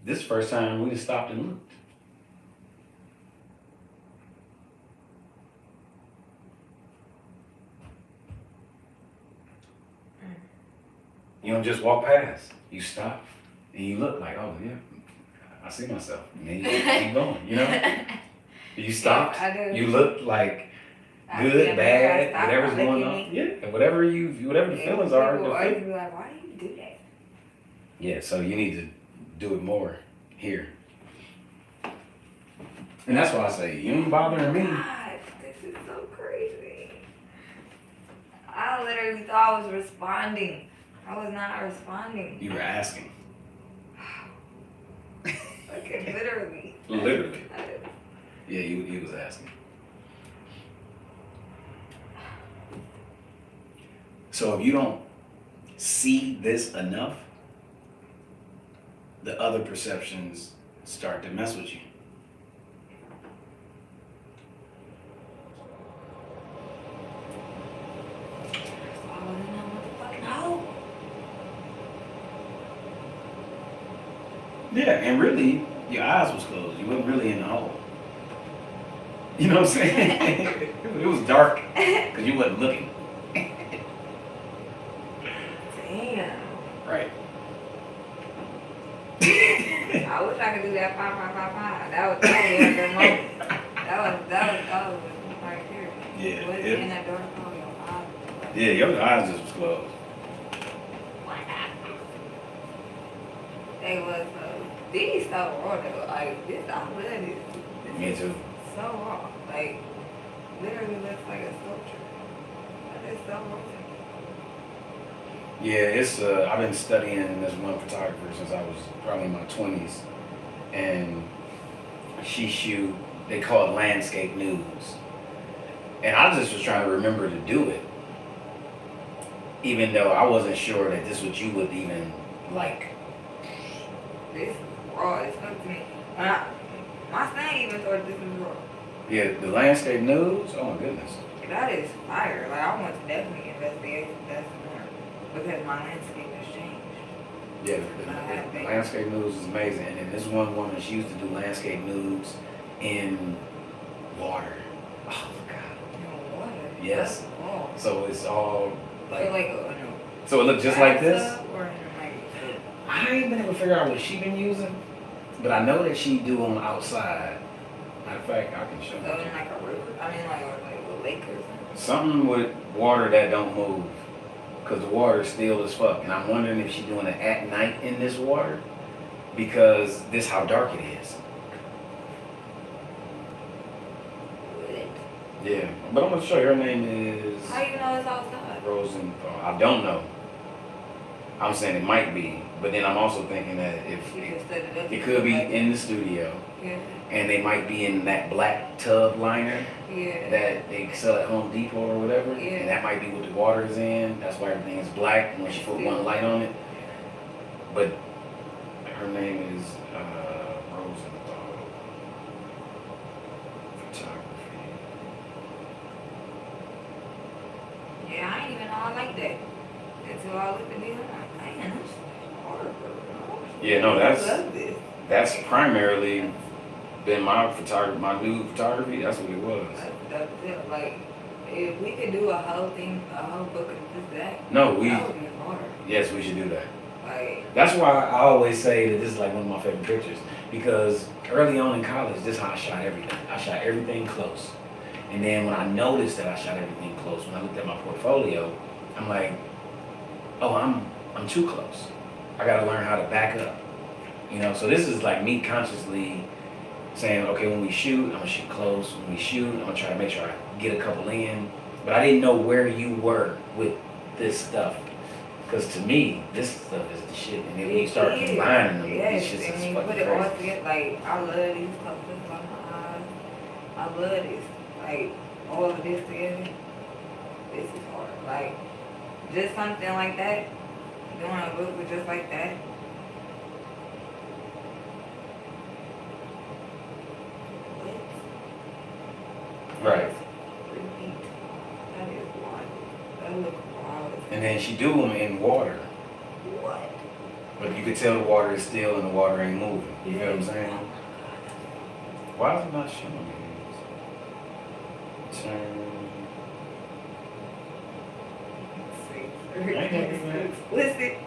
This first time we just stopped and looked. You don't just walk past. You stop and you look like, oh yeah, I see myself. And then you keep going, you know? You stopped, Yeah, I do. you looked like I see good, them bad, there, I stop, whatever's I going look on. at me. Yeah, whatever the feelings are. People always be like, why do you do that? Yeah, so you need to do it more here. And that's why I say, you ain't bothering me. God, this is so crazy. I literally thought I was responding. I was not responding. You were asking. Like, literally. Literally. Yeah, he was asking. So if you don't see this enough, the other perceptions start to mess with you. Yeah, and really, your eyes was closed. You wasn't really in the hole. You know what I'm saying? It was dark because you wasn't looking. Damn. Right. I wish I could do that 5. That was a good moment. That was right there. Yeah. Was in that door? Oh, your eyes. Yeah, your eyes just was closed. They was these so raw though. Like this, I love this. Me too. So raw. Like literally looks like a sculpture. That is so raw. Yeah, it's I've been studying this one photographer since I was probably in my 20s, and they call it landscape nudes, and I just was trying to remember to do it, even though I wasn't sure that this what you would even like. This raw as fuck to me. My son even thought this was raw. Yeah, the landscape nudes. Oh my goodness. That is fire. Like I want to definitely investigate that some more because my landscape has changed. Yeah, the landscape nudes is amazing, and then this one woman, she used to do landscape nudes in water. Oh my god. No water. Yes. That's raw. So it's all like. No. So it looked just like this. Or like, I ain't been able to figure out what she been using, but I know that she do them outside. Matter of fact, I can show in you. like a river. I mean, like a lake or something. Something with water that don't move, cause the water is still as fuck. And I'm wondering if she doing it at night in this water, because this how dark it is. Yeah, but I'm gonna show you. Her name is. How you know it's outside? Rosenthal. I don't know. I'm saying it might be, but then I'm also thinking that if it could be in the studio, yeah. And they might be in that black tub liner Yeah. that they sell at Home Depot or whatever, Yeah. and that might be what the water is in. That's why everything is black when she put one light on it. But her name is Rosenthal. Photography. Yeah, I ain't even know I like that. Until I looked at me, I'm like, man, that's horrible. Yeah, no, I love this. that's primarily been my new photography. That's what it was. That's it. Like, if we could do a whole book of just that. No, that would be harder. Yes, we should do that. Like, That's why I always say that this is like one of my favorite pictures, because early on in college, this is how I shot everything. I shot everything close. And then when I noticed that I shot everything close, when I looked at my portfolio, I'm like, oh, I'm too close. I gotta learn how to back up. You know, so this is like me consciously saying, okay, when we shoot, I'm gonna shoot close. When we shoot, I'm gonna try to make sure I get a couple in. But I didn't know where you were with this stuff. Because to me, this stuff is the shit. And then when you start combining them, yes, these shits and is when you fucking put it all crazy. together, like, I love these colors on my eyes. I love this. Like, all of this together, this is hard. Like, just something like that, doing a look with just like that. Right. Repeat. That is wild. That look wild. And then she do them in water. What? But you can tell the water is still and the water ain't moving. You feel what I'm saying? Why is it not showing me these? Turn. Explicit.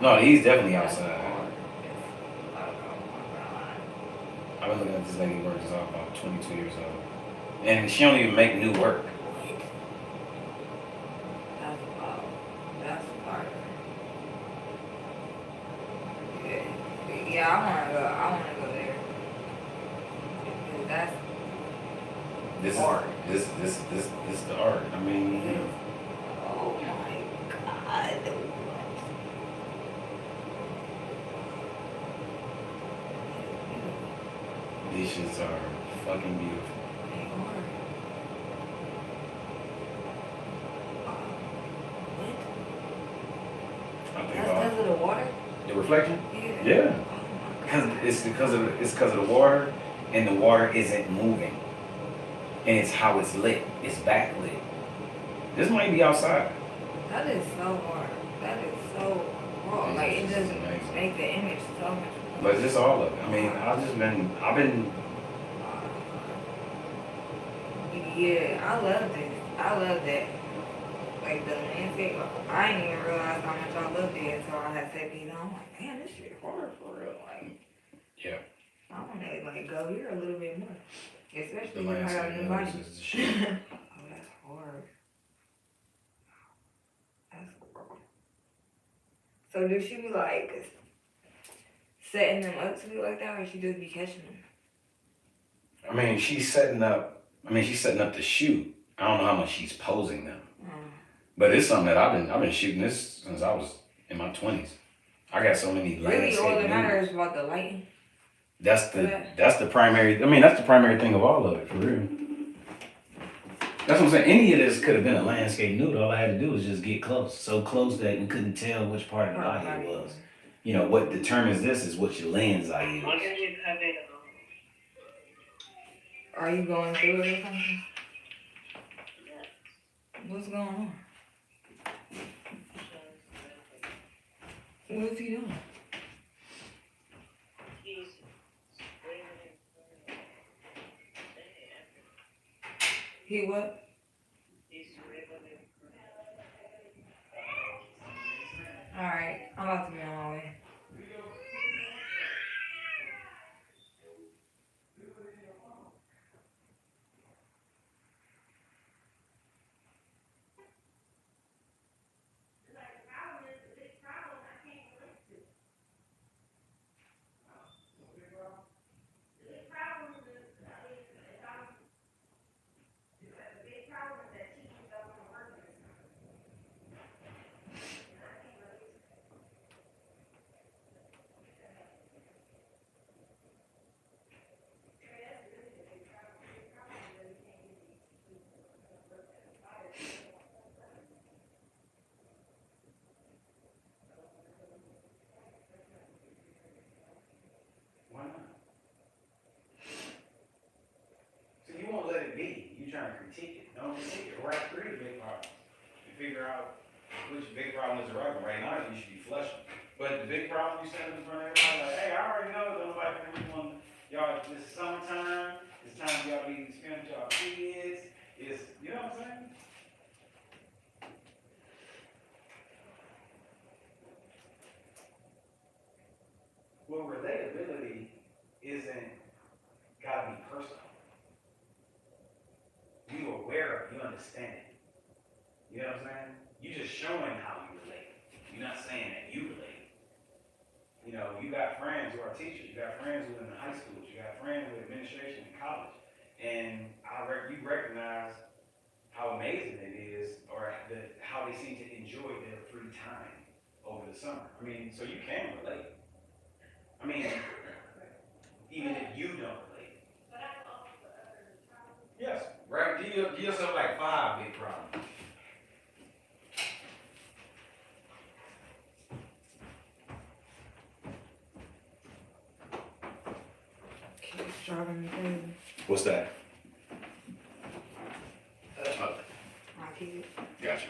No, he's definitely outside. I've been looking at this lady work since I was about 22 years old. And she don't even make new work. That's wild. That's fire. Yeah, I wanna go there. That's This art. This is the art. I mean, you know. Oh my god. These shits are fucking beautiful. They are. What? I think That's because of the water? the reflection. Yeah. Yeah. Oh my god. It's because of the water, and the water isn't moving, and it's how it's lit. It's backlit. This might be outside. That is so hard. That is so hard. Like, it just amazing. makes the image so much But just all of it. I mean, I've been. Yeah, I love this. I love that. Like, the landscape, I didn't even realize how much I loved it until I had set these on. I'm like, man, this shit hard for real. Like, Yeah. I want to, like, go here a little bit more. The Especially if I got a new landscape body. is the shit. Oh, that's hard. That's hard. So, do she be, like, setting them up to be like that, or she just be catching them? I mean, she's setting up to shoot. I don't know how much she's posing them. But it's something that I've been shooting this since I was in my 20s. I got so many Really, all that landscape matters moves. is about the lighting. That's the primary. I mean, that's the primary thing of all of it, for real. That's what I'm saying. Any of this could have been a landscape nude. All I had to do was just get close, so close that you couldn't tell which part of the body it was. You know, what determines this is what your lens I use. Are you going through it or something? What's going on? What is he doing? He what? Alright, I'm about to be on my way. Why not? So you won't let it be. You trying to critique it. Don't critique it. Right through the big problem. You figure out which big problem is the right one. Right now, you should be flushing. But the big problem you stand in front of everybody like, hey, I already know that nobody can reach one. Y'all, it's summertime. It's time for y'all to be spending with y'all kids. It's, you know what I'm saying? Well, relatability isn't gotta be personal. are teachers. You got friends who are in the high schools. You got friends with administration in college. And you recognize how amazing it is, or how they seem to enjoy their free time over the summer. I mean, so you can relate. I mean, even if you don't relate. Yes, right? Give yourself like 5 big problems. Kids driving me crazy. What's that? My kids. Gotcha.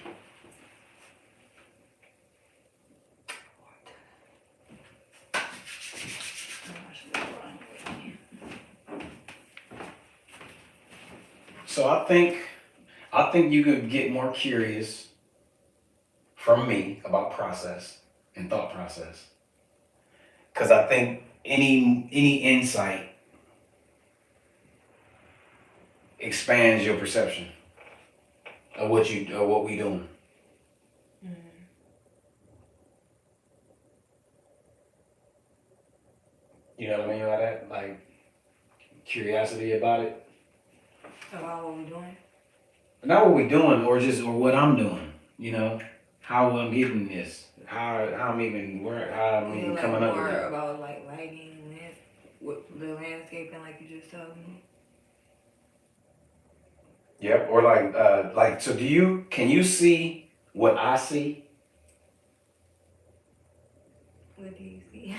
So I think you could get more curious from me about process and thought process. Cause I think any insight expands your perception of what we doing. You know what I mean by that? Like curiosity about it. About what we doing? Not what we doing, or what I'm doing. You know, how I'm getting this, how I'm even coming up with it. About like lighting, with the landscaping, like you just told me. Yep. Or like so. Can you see what I see? What do you see?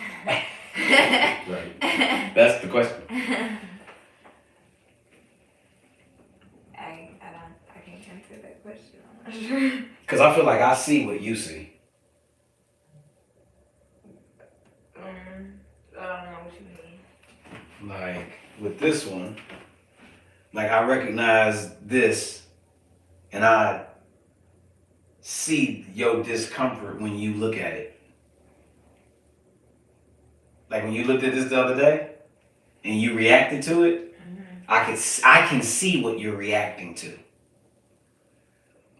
Right. That's the question. I can't answer that question. I'm not sure. Because I feel like I see what you see. I don't know what you mean. Like with this one, like I recognize this, and I see your discomfort when you look at it. Like when you looked at this the other day, and you reacted to it, I can see what you're reacting to.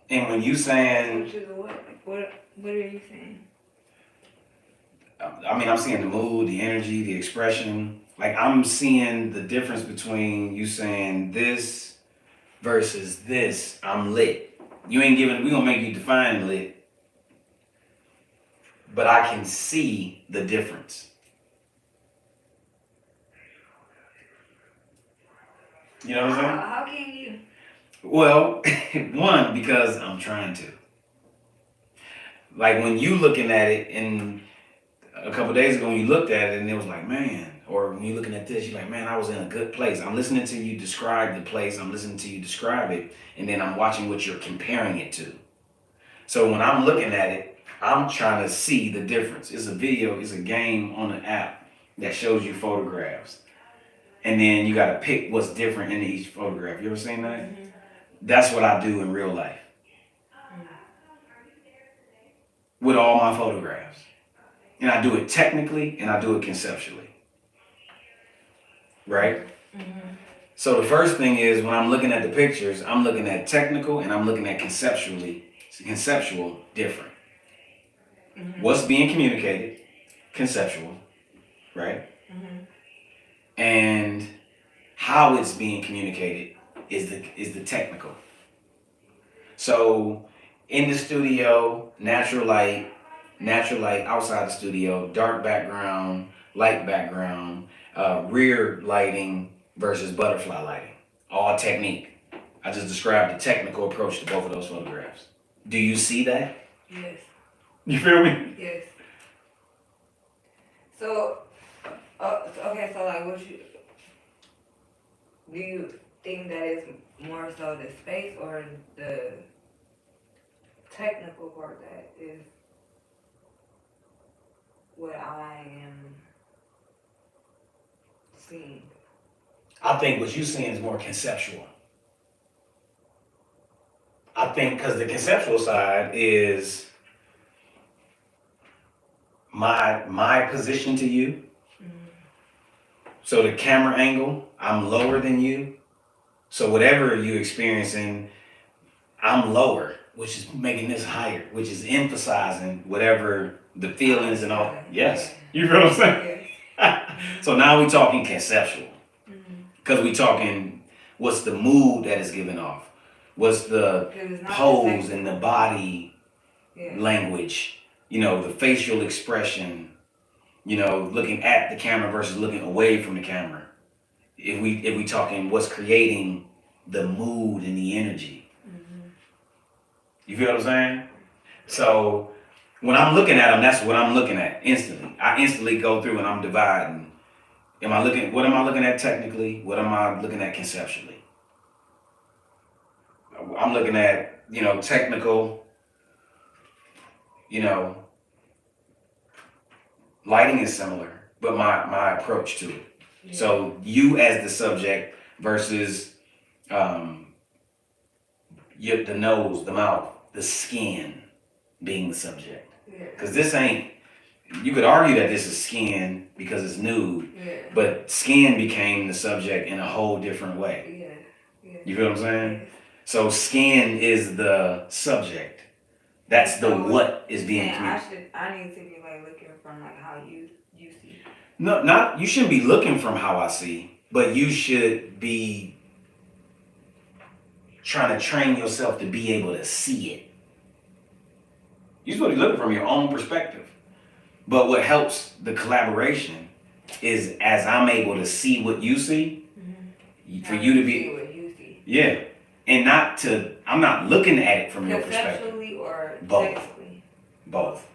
And when you saying, Which is what? What are you saying? I mean, I'm seeing the mood, the energy, the expression. Like I'm seeing the difference between you saying this versus this. I'm lit. We gonna make you define lit, but I can see the difference. You know what I'm saying? How can you? Well, one, because I'm trying to. Like when you looking at it, and a couple days ago when you looked at it and it was like, man, or when you're looking at this, you're like, man, I was in a good place. I'm listening to you describe the place, I'm listening to you describe it, and then I'm watching what you're comparing it to. So when I'm looking at it, I'm trying to see the difference. It's a video, it's a game on an app that shows you photographs. And then you gotta pick what's different in each photograph. You ever seen that? Mm-hmm. That's what I do in real life. With all my photographs. And I do it technically and I do it conceptually. Right? Mm-hmm. So the first thing is when I'm looking at the pictures, I'm looking at technical and I'm looking at conceptual different. Mm-hmm. What's being communicated, conceptual, right? Mm-hmm. And how it's being communicated is the technical. So in the studio, natural light outside the studio, dark background, light background, rear lighting versus butterfly lighting, all technique. I just described the technical approach to both of those photographs. Do you see that? Yes. You feel me? Yes. So, okay, so like do you think that is more so the space or the technical part that is what I am seeing? I think what you're seeing is more conceptual. I think because the conceptual side is my position to you. So the camera angle, I'm lower than you. So whatever you're experiencing, I'm lower, which is making this higher, which is emphasizing whatever the feelings and all. Yes. You feel what I'm saying? Yes. So now we talking conceptual. Mm-hmm. Because we talking what's the mood that is given off. What's the pose and the body language. You know, the facial expression. You know, looking at the camera versus looking away from the camera. If we talking what's creating the mood and the energy. Mm-hmm. You feel what I'm saying? So when I'm looking at them, that's what I'm looking at instantly. I instantly go through and I'm dividing. What am I looking at technically? What am I looking at conceptually? I'm looking at, you know, technical, you know, lighting is similar, but my approach to it. Yeah. So you as the subject versus the nose, the mouth, the skin being the subject. Because this ain't, you could argue that this is skin because it's nude, but skin became the subject in a whole different way. You feel what I'm saying? So skin is the subject. That's the what is being communicated. I need to be like looking from like how you see. No, not you shouldn't be looking from how I see, but you should be trying to train yourself to be able to see it. You're supposed to be looking from your own perspective. But what helps the collaboration is as I'm able to see what you see, for you to be, see what you see. Yeah, and I'm not looking at it from your perspective. Conceptually or both. technically? Both.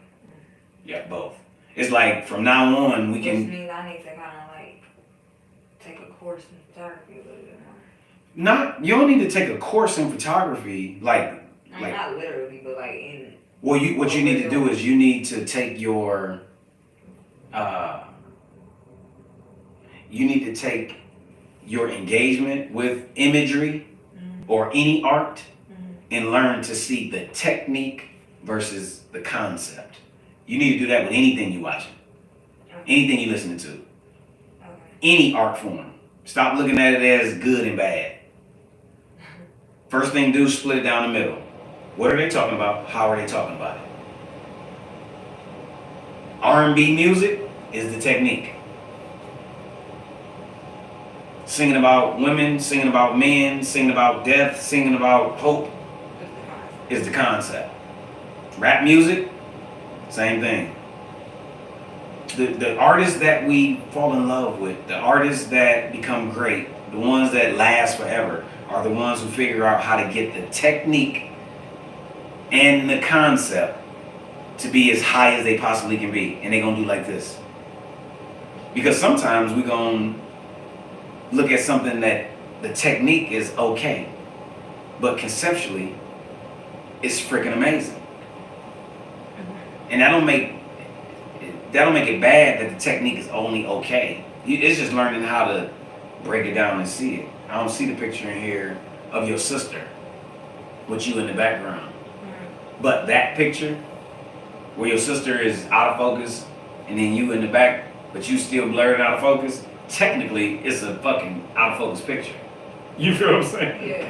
Yeah, both. It's like from now on we can. Which means I need to kind of like take a course in photography a little bit more. You don't need to take a course in photography, like not literally, but like in. Well, what you need to do is you need to take your, engagement with imagery or any art and learn to see the technique versus the concept. You need to do that with anything you're watching, anything you're listening to, any art form. Stop looking at it as good and bad. First thing do, split it down the middle. What are they talking about? How are they talking about it? R&B music is the technique. Singing about women, singing about men, singing about death, singing about hope is the concept. Rap music, same thing. The artists that we fall in love with, the artists that become great, the ones that last forever, are the ones who figure out how to get the technique and the concept to be as high as they possibly can be. And they're going to do like this. Because sometimes we're going to look at something that the technique is okay, but conceptually, it's freaking amazing. And that don't make it bad that the technique is only okay. It's just learning how to break it down and see it. I don't see the picture in here of your sister with you in the background. But that picture where your sister is out of focus and then you in the back, but you still blurred out of focus, technically it's a fucking out of focus picture. You feel what I'm saying? Yeah.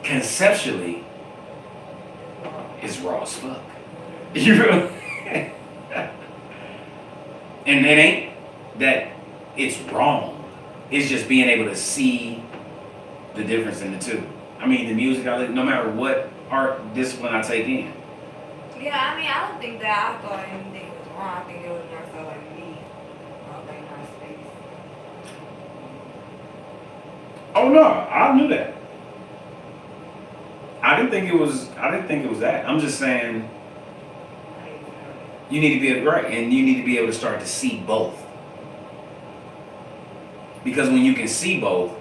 Conceptually, it's raw as fuck. You feel? And it ain't that it's wrong. It's just being able to see the difference in the two. I mean, the music, no matter what art discipline I take in. Yeah, I mean, I don't think that I thought anything was wrong. I think it was more so like me, like my space. Oh no, I knew that. I didn't think it was that. I'm just saying you need to be right, and you need to be able to start to see both. Because when you can see both,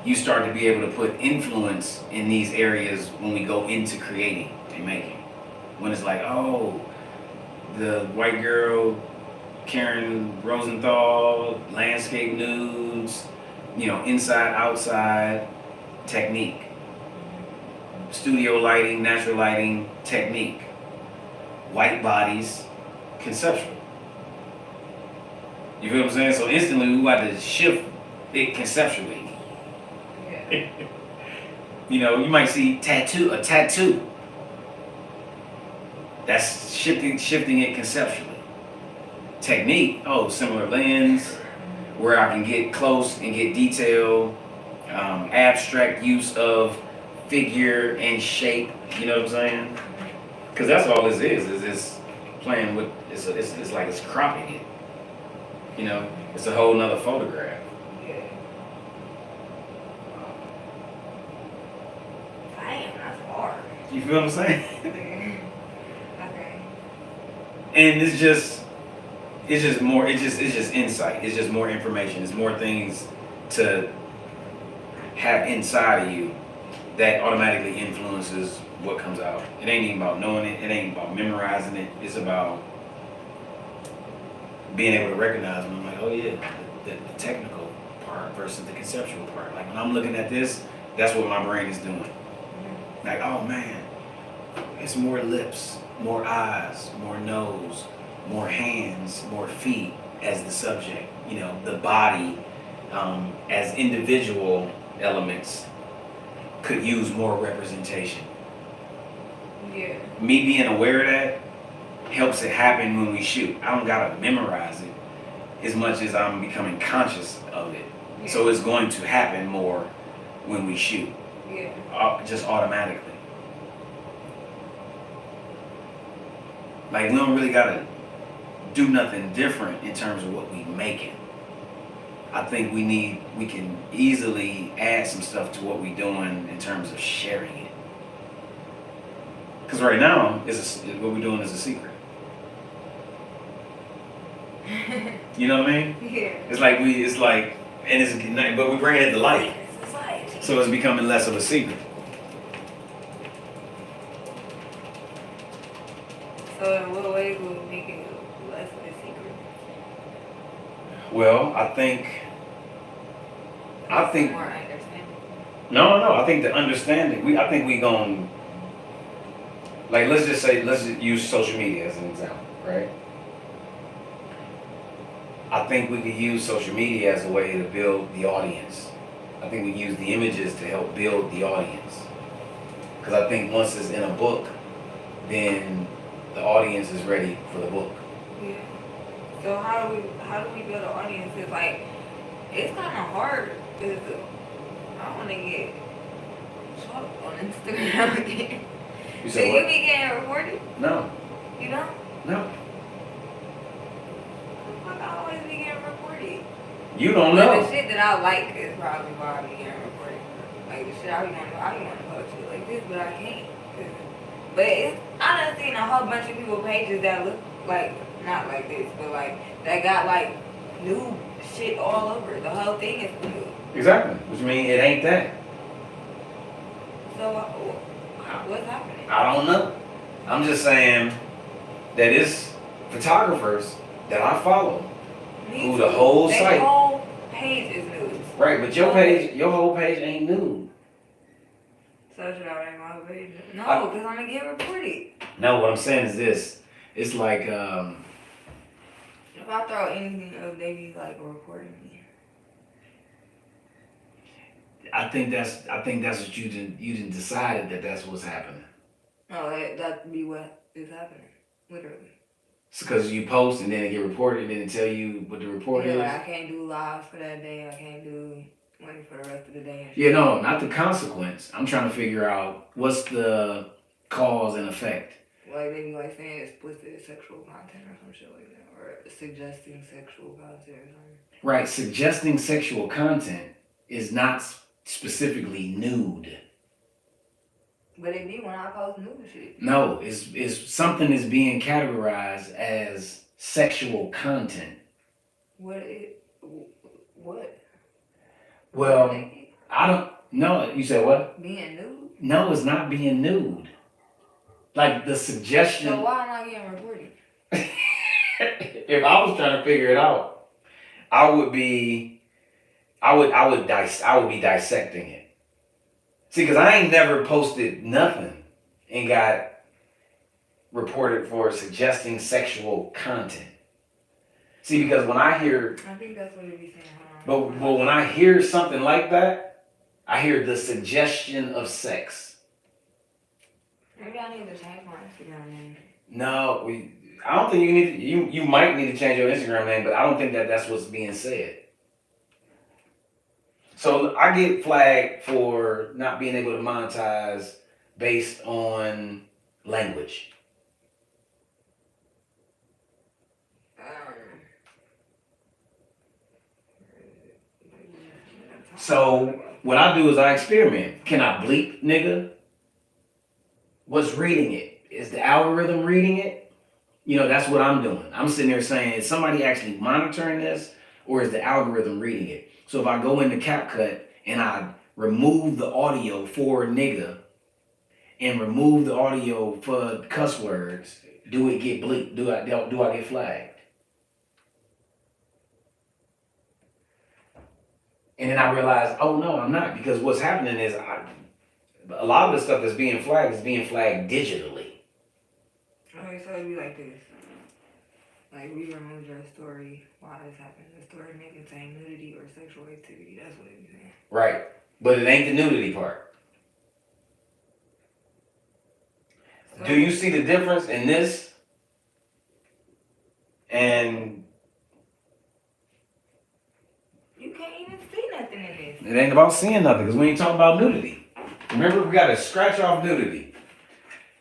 you start to be able to put influence in these areas when we go into creating and making. When it's like, oh, the white girl, Karen Rosenthal, landscape nudes, inside, outside, technique. Studio lighting, natural lighting, technique. White bodies, conceptual. You feel what I'm saying? So instantly we got to shift it conceptually. Yeah. You might see a tattoo. That's shifting it conceptually. Technique, similar lens, where I can get close and get detail, abstract use of figure and shape. You know what I'm saying? Because that's all this is it's playing with. It's like it's cropping it. You know, it's a whole nother photograph. Yeah. Damn, that's hard. You feel what I'm saying? Okay. And it's just more. It's just insight. It's just more information. It's more things to have inside of you that automatically influences what comes out. It ain't even about knowing it. It ain't about memorizing it. It's about being able to recognize when I'm like, oh yeah, the technical part versus the conceptual part. Like when I'm looking at this, that's what my brain is doing. Like, oh man, it's more lips, more eyes, more nose, more hands, more feet as the subject. You know, the body as individual elements could use more representation. Yeah. Me being aware of that helps it happen when we shoot. I don't gotta memorize it as much as I'm becoming conscious of it. Yeah. So it's going to happen more when we shoot. Yeah. Just automatically. Like we don't really gotta do nothing different in terms of what we making. I think we can easily add some stuff to what we doing in terms of sharing it. Because right now, what we're doing is a secret. You know what I mean? Yeah. But we bring it to light. It's society. So it's becoming less of a secret. So in what ways will we make it less of a secret? Well, I think. More understanding. No. I think the understanding. I think we gon' like let's just use social media as an example, right? I think we could use social media as a way to build the audience. I think we use the images to help build the audience. Because I think once it's in a book, then the audience is ready for the book. Yeah. So how do we build an audience? It's like it's kind of hard because I want to get shot on Instagram again. You Do said you what? be getting recorded? No. You don't? No. I always be getting recorded. You don't But know. the shit that I like is probably why I be getting recorded. Like the shit I be want to post shit like this, but I can't. But I done seen a whole bunch of people pages that look like not like this, but like that got like new shit all over. The whole thing is new. Exactly. Which means it ain't that. So what's happening? I don't know. I'm just saying that it's photographers that I follow. Me Who too. the whole Their site. whole page is news. Right, but your whole page ain't new. So should I make my whole page? No, I- because I'm gonna get reported. No, what I'm saying is this. It's like If I throw anything up, they be like recording me. I think that's what you didn't decided that's what's happening. No, that be what is happening, literally. It's because you post and then it get reported and then it tell you what the report Yeah, is. like I can't do live for that day. I can't do money for the rest of the day. And shit. Yeah, no, not the consequence. I'm trying to figure out what's the cause and effect. Like they be like saying explicit sexual content or some shit like that, or suggesting sexual content or something. Right, suggesting sexual content is not specifically nude. But it be when I post nude shit. No, it's something is being categorized as sexual content. What? Well, I don't know. You said what? Being nude? No, it's not being nude. Like the suggestion. So why am I getting reported? If I was trying to figure it out, I would be dissecting it. See, because I ain't never posted nothing and got reported for suggesting sexual content. See, because when I hear, I think that's what it be saying. but when I hear something like that, I hear the suggestion of sex. Maybe I need to change my Instagram name. No, I don't think you need to, you might need to change your Instagram name, but I don't think that's what's being said. So I get flagged for not being able to monetize based on language. So what I do is I experiment. Can I bleep, nigga? What's reading it? Is the algorithm reading it? You know, that's what I'm doing. I'm sitting there saying, is somebody actually monitoring this, or is the algorithm reading it? So if I go into CapCut and I remove the audio for nigga and remove the audio for cuss words, do it get bleeped? Do I get flagged? And then I realized, oh no, I'm not, because what's happening is a lot of the stuff that's being flagged is being flagged digitally. Okay, so it'd be like this. Like, we removed your story. Why this happened? The story may contain nudity or sexual activity. That's what it be saying. Right. But it ain't the nudity part. So, do you see the difference in this? And you can't even see nothing in this. It ain't about seeing nothing, because we ain't talking about nudity. Remember, we gotta scratch off nudity.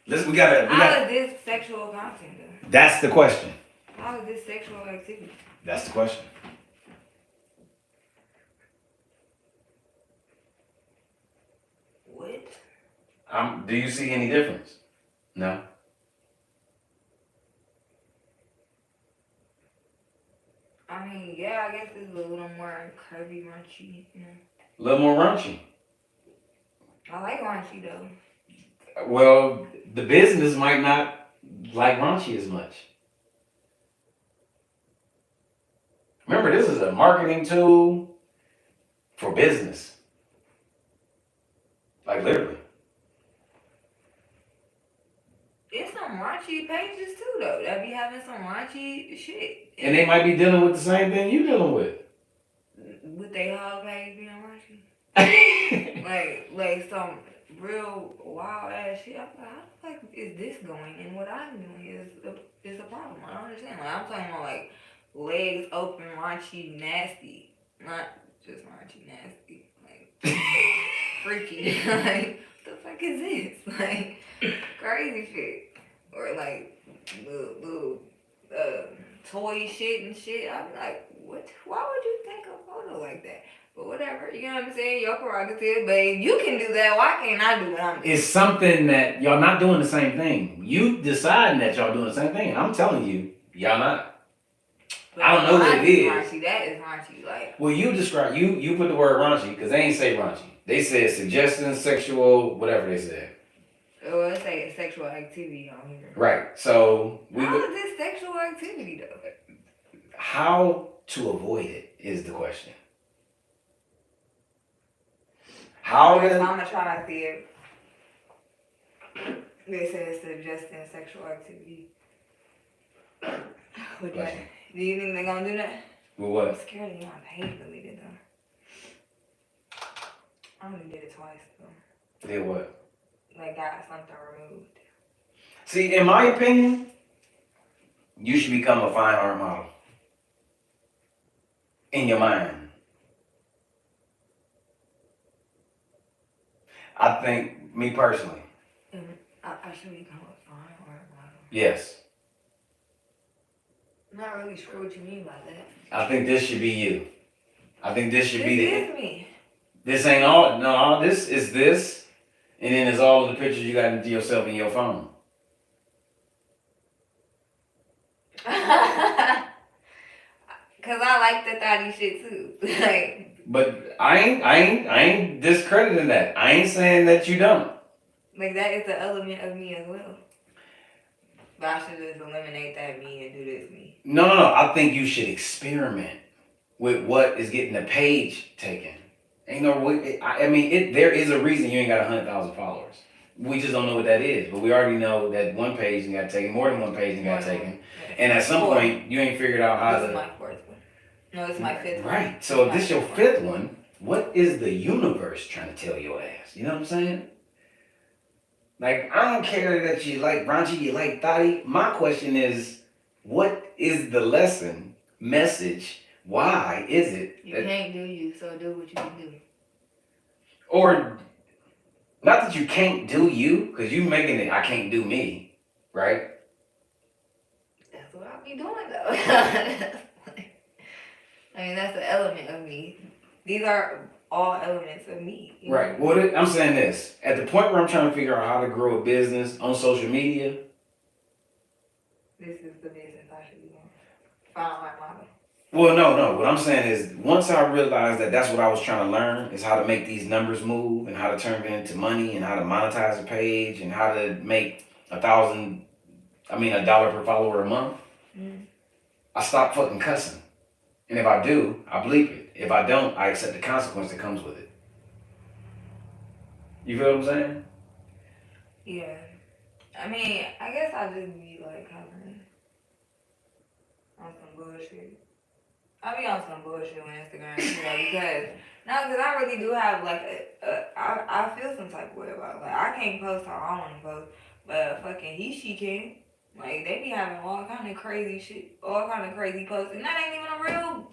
How is this sexual content though? That's the question. How is this sexual activity? That's the question. What? Do you see any difference? No. I mean, yeah, I guess it's a little more curvy, raunchy, you know. A little more raunchy. I like raunchy though. Well, the business might not like raunchy as much. Remember, this is a marketing tool for business. Like, literally. It's some raunchy pages too, though. That be having some raunchy shit. And they might be dealing with the same thing you dealing with. With their hog page being raunchy. like some real wild ass shit. I'm like, how the fuck is this going? And what I'm doing is a problem. I don't understand. Like, I'm talking about like legs open, raunchy, nasty, not just raunchy, nasty, like freaky. Like, what the fuck is this? Like, crazy shit, or like little toy shit and shit. I'm like, what? Why would you take a photo like that? But whatever, you know what I'm saying? Your prerogative, but if you can do that, why can't I do what I'm doing? It's something that y'all not doing the same thing. You deciding that y'all doing the same thing, and I'm telling you, y'all not. But I don't know what it is. Raunchy, that is raunchy, like. Well, you describe you put the word raunchy because they ain't say raunchy. They said suggesting sexual, whatever they said. Oh, let's say sexual activity on here. Right. So how is this sexual activity though? How to avoid it is the question. I'm gonna try to see it. They said it's suggesting sexual activity. With that, do you think they're gonna do that? With what? I'm scared of my page deleted though. I only did it twice though. Did what? Like, got something removed. See, in my opinion, you should become a fine art model. In your mind. I think, me personally. I should become a fine art model. Yes. I'm not really sure what you mean by that. I think this should be you. I think this should be This is me. This ain't all. No, this is this. And then there's all of the pictures you got into yourself in your phone. Cause I like the thotty shit too. Like. But I ain't discrediting that. I ain't saying that you don't. Like, that is an element of me as well. But I should just eliminate that me and do this me. No. I think you should experiment with what is getting the page taken. Ain't no way. I mean, there is a reason you ain't got 100,000 followers. We just don't know what that is. But we already know that one page and got taken, more than one page and got taken. Yeah. And at some point, you ain't figured out how to. This is my fourth one. No, it's my fifth one. Right. So if this your fifth one, what is the universe trying to tell your ass? You know what I'm saying? Like, I don't care that you like raunchy, you like thotty. My question is, what is the lesson, message? Why is it? You can't do you, so do what you can do. Or not that you can't do you, because you making it I can't do me, right? That's what I be doing though. I mean, that's an element of me. These are all elements of me. You know? Right. Well, I'm saying this. At the point where I'm trying to figure out how to grow a business on social media. This is the business I should be doing. Find my model. Well, no. What I'm saying is, once I realized that that's what I was trying to learn, is how to make these numbers move and how to turn it into money and how to monetize a page and how to make $1 per follower a month. Mm. I stopped fucking cussing. And if I do, I bleep it. If I don't, I accept the consequence that comes with it. You feel what I'm saying? Yeah. I mean, I guess I just be like having on some bullshit. I be on some bullshit on Instagram too, like, because I really do have like I feel some type of way about it. Like I can't post how I want to post, but fucking she can. Like they be having all kind of crazy shit, all kind of crazy posts, and that ain't even a real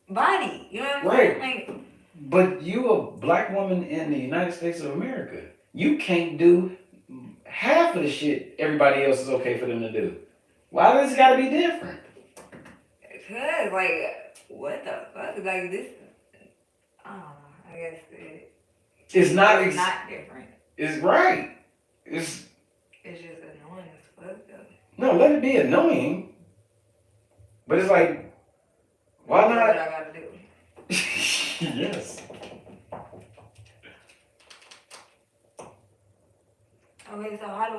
body. You know what I'm saying? Like, but you a black woman in the United States of America. You can't do half of the shit everybody else is okay for them to do. Why does it gotta be different? cause like what the fuck? Like this, I don't know. I guess It's not different. It's right. It's just annoying as fuck though. No, let it be annoying. But it's like, why What not? I gotta do? Yes. Okay, so how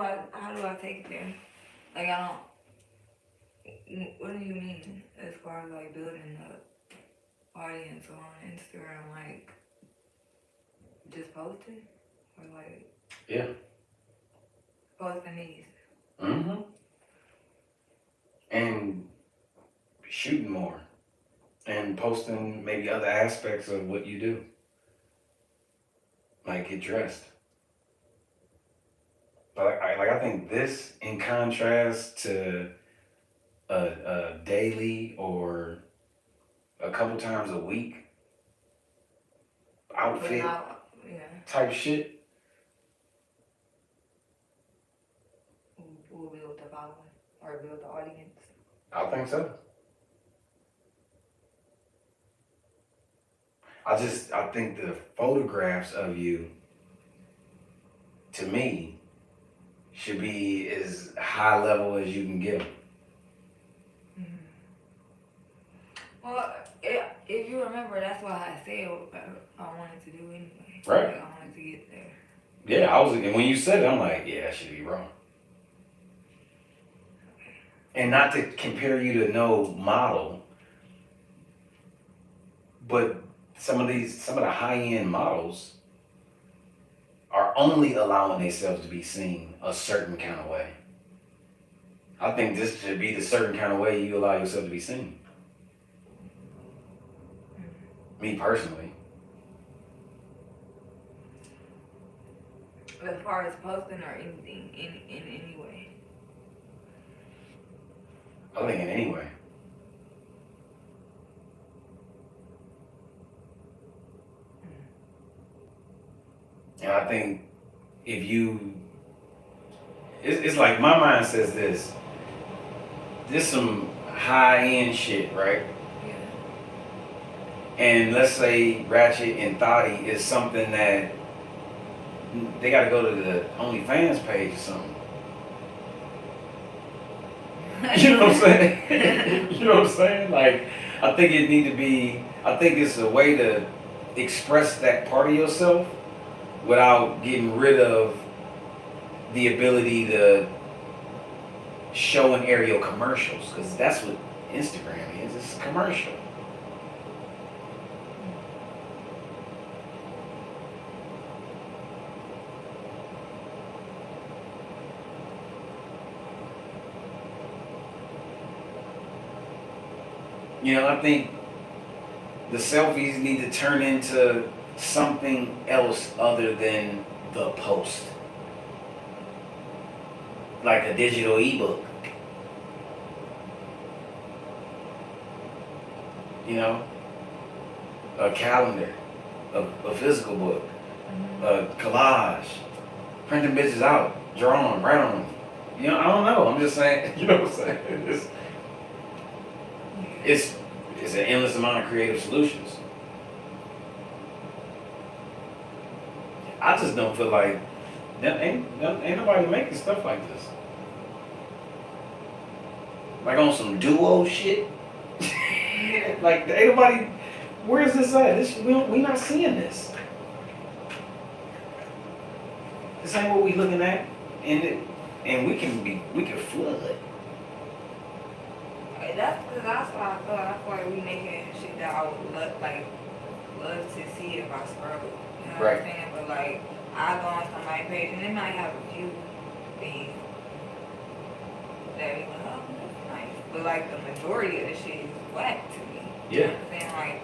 do I take it there? Like I don't. What do you mean as far as like building the audience on Instagram? Like just posting or like Yeah. posting these? Mm-hmm. And shooting more. And posting maybe other aspects of what you do. Like get dressed. But I think this, in contrast to a daily or a couple times a week outfit type shit, will build the following or build the audience. I think so. I think the photographs of you, to me, should be as high level as you can get them. Mm-hmm. Well, if you remember, that's why I said I wanted to do anyway. Right. Like, I wanted to get there. Yeah, and when you said it, I'm like, yeah, that should be wrong. And not to compare you to no model, but some of the high-end models are only allowing themselves to be seen a certain kind of way. I think this should be the certain kind of way you allow yourself to be seen. Me personally. As far as posting or anything, in any way. I think in any way. And I think if you, it's like my mind says this some high-end shit, right? Yeah. And let's say Ratchet and Thotty is something that they got to go to the OnlyFans page or something. You know what I'm saying? You know what I'm saying? Like, I think it's a way to express that part of yourself without getting rid of the ability to show and aerial commercials, because that's what Instagram is. It's a commercial. You know, I think the selfies need to turn into something else other than the post. Like a digital ebook. You know? A calendar. A physical book. collage, printing bitches out, drawing, write on them. You know, I don't know. I'm just saying. You know what I'm saying? It's an endless amount of creative solutions. I just don't feel like ain't nobody making stuff like this. Like on some duo shit. Like ain't nobody. Where is this at? We not seeing this. This ain't what we looking at, and we can flood. That's why I feel like we making shit that I would love to see if I scroll. You know what I'm saying? But like I go on somebody's page and they might have a few things that be like, oh, that's nice. But like the majority of the shit is whack to me. Yeah. You know what I'm saying? Like,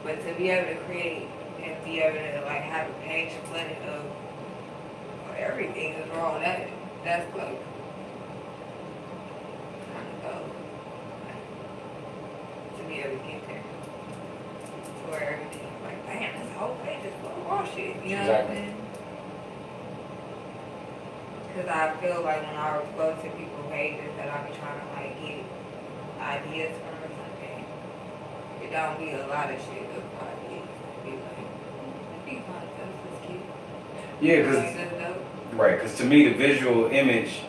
but to be able to create and be able to like have a page flooded of everything is wrong. That's like kind of dope. To be able to get there. To where everything is like, damn, this whole page is full of raw shit. You know what I'm saying? Because I feel like when I go to people's pages that I be trying to like get ideas from or something, it don't be a lot of shit of ideas. It be like, these concepts is cute. Yeah, because to me the visual image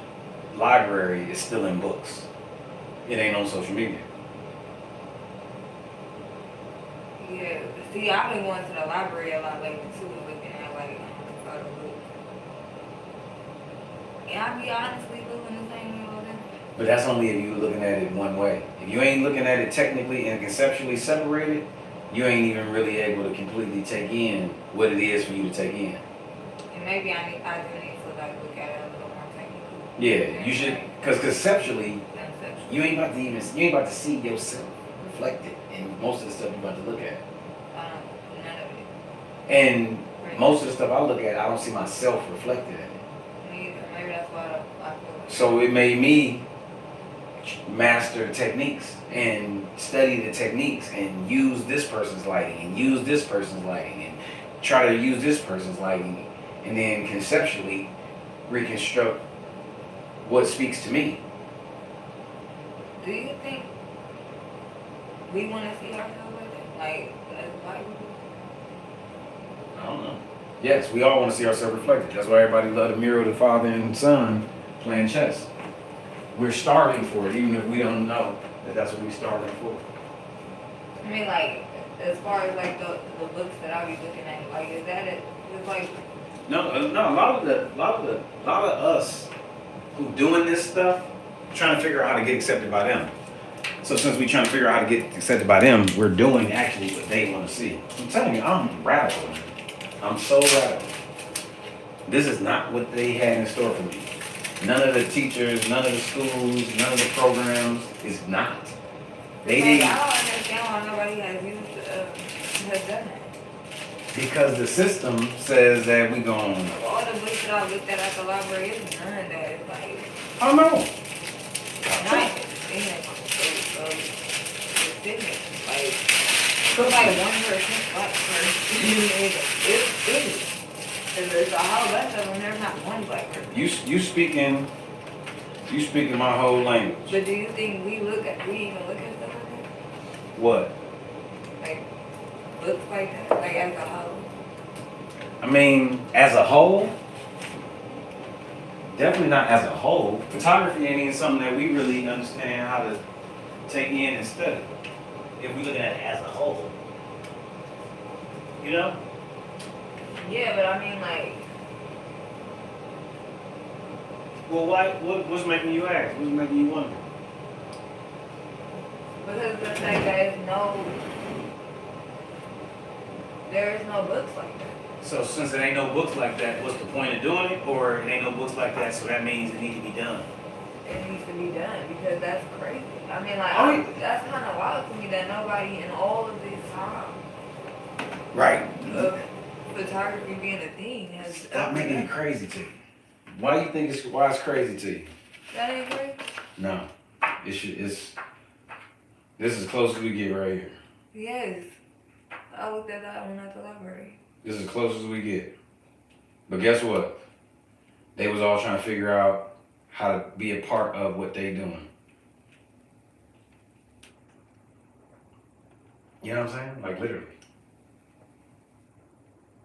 library is still in books. It ain't on social media. Yeah, see, I've been going to the library a lot lately too, and looking at like photo books. And I be honestly looking the same way all day. But that's only if you're looking at it one way. If you ain't looking at it technically and conceptually separated, you ain't even really able to completely take in what it is for you to take in. And maybe I do need to like look at it a little more technically. Yeah, you should, because conceptually, you ain't about to see yourself reflected in most of the stuff you're about to look at. None of it. And most of the stuff I look at, I don't see myself reflected in it. Me either. Maybe that's why I feel like. So it made me master techniques and study the techniques and use this person's lighting and use this person's lighting and try to use this person's lighting and then conceptually reconstruct what speaks to me. Do you think we want to see ourselves like that? Like, as white people? I don't know. Yes, we all want to see ourselves reflected. That's why everybody love to mirror the father and son playing chess. We're starving for it, even if we don't know that that's what we're starving for. I mean, like, as far as like the books that I be looking at, like, is that it? It's like. No. A lot of us who doing this stuff trying to figure out how to get accepted by them. So since we trying to figure out how to get accepted by them, we're doing actually what they want to see. I'm telling you, I'm radical. I'm so radical. This is not what they had in store for me. None of the teachers, none of the schools, none of the programs is not. They didn't. I don't understand why nobody has done that. Because the system says that we gon'. All the books that I looked at the library, it's none that is like. I don't know. Not specific. Like, so like 1% black person. It's and there's a whole bunch of them. There's not one black person. You speaking my whole language. But do you think we even look at stuff like that? What? Like books like that, like as a whole. I mean, as a whole, definitely not as a whole. Photography ain't even something that we really understand how to take in and study. If we look at it as a whole, you know. Yeah, but I mean, like. Well, what's making you ask? What's making you wonder? Because of the fact that there is no books like that. So since there ain't no books like that, what's the point of doing it? Or it ain't no books like that, so that means it needs to be done? It needs to be done because that's crazy. I mean, like, that's kind of wild to me that nobody in all of this time. Right. Of photography being a thing has. Stop making it crazy to you. Why do you think why it's crazy to you? That ain't crazy? No. This is as close as we get right here. Yes. I looked at that one at the library. This is as close as we get. But guess what? They was all trying to figure out how to be a part of what they doing. You know what I'm saying? Like literally.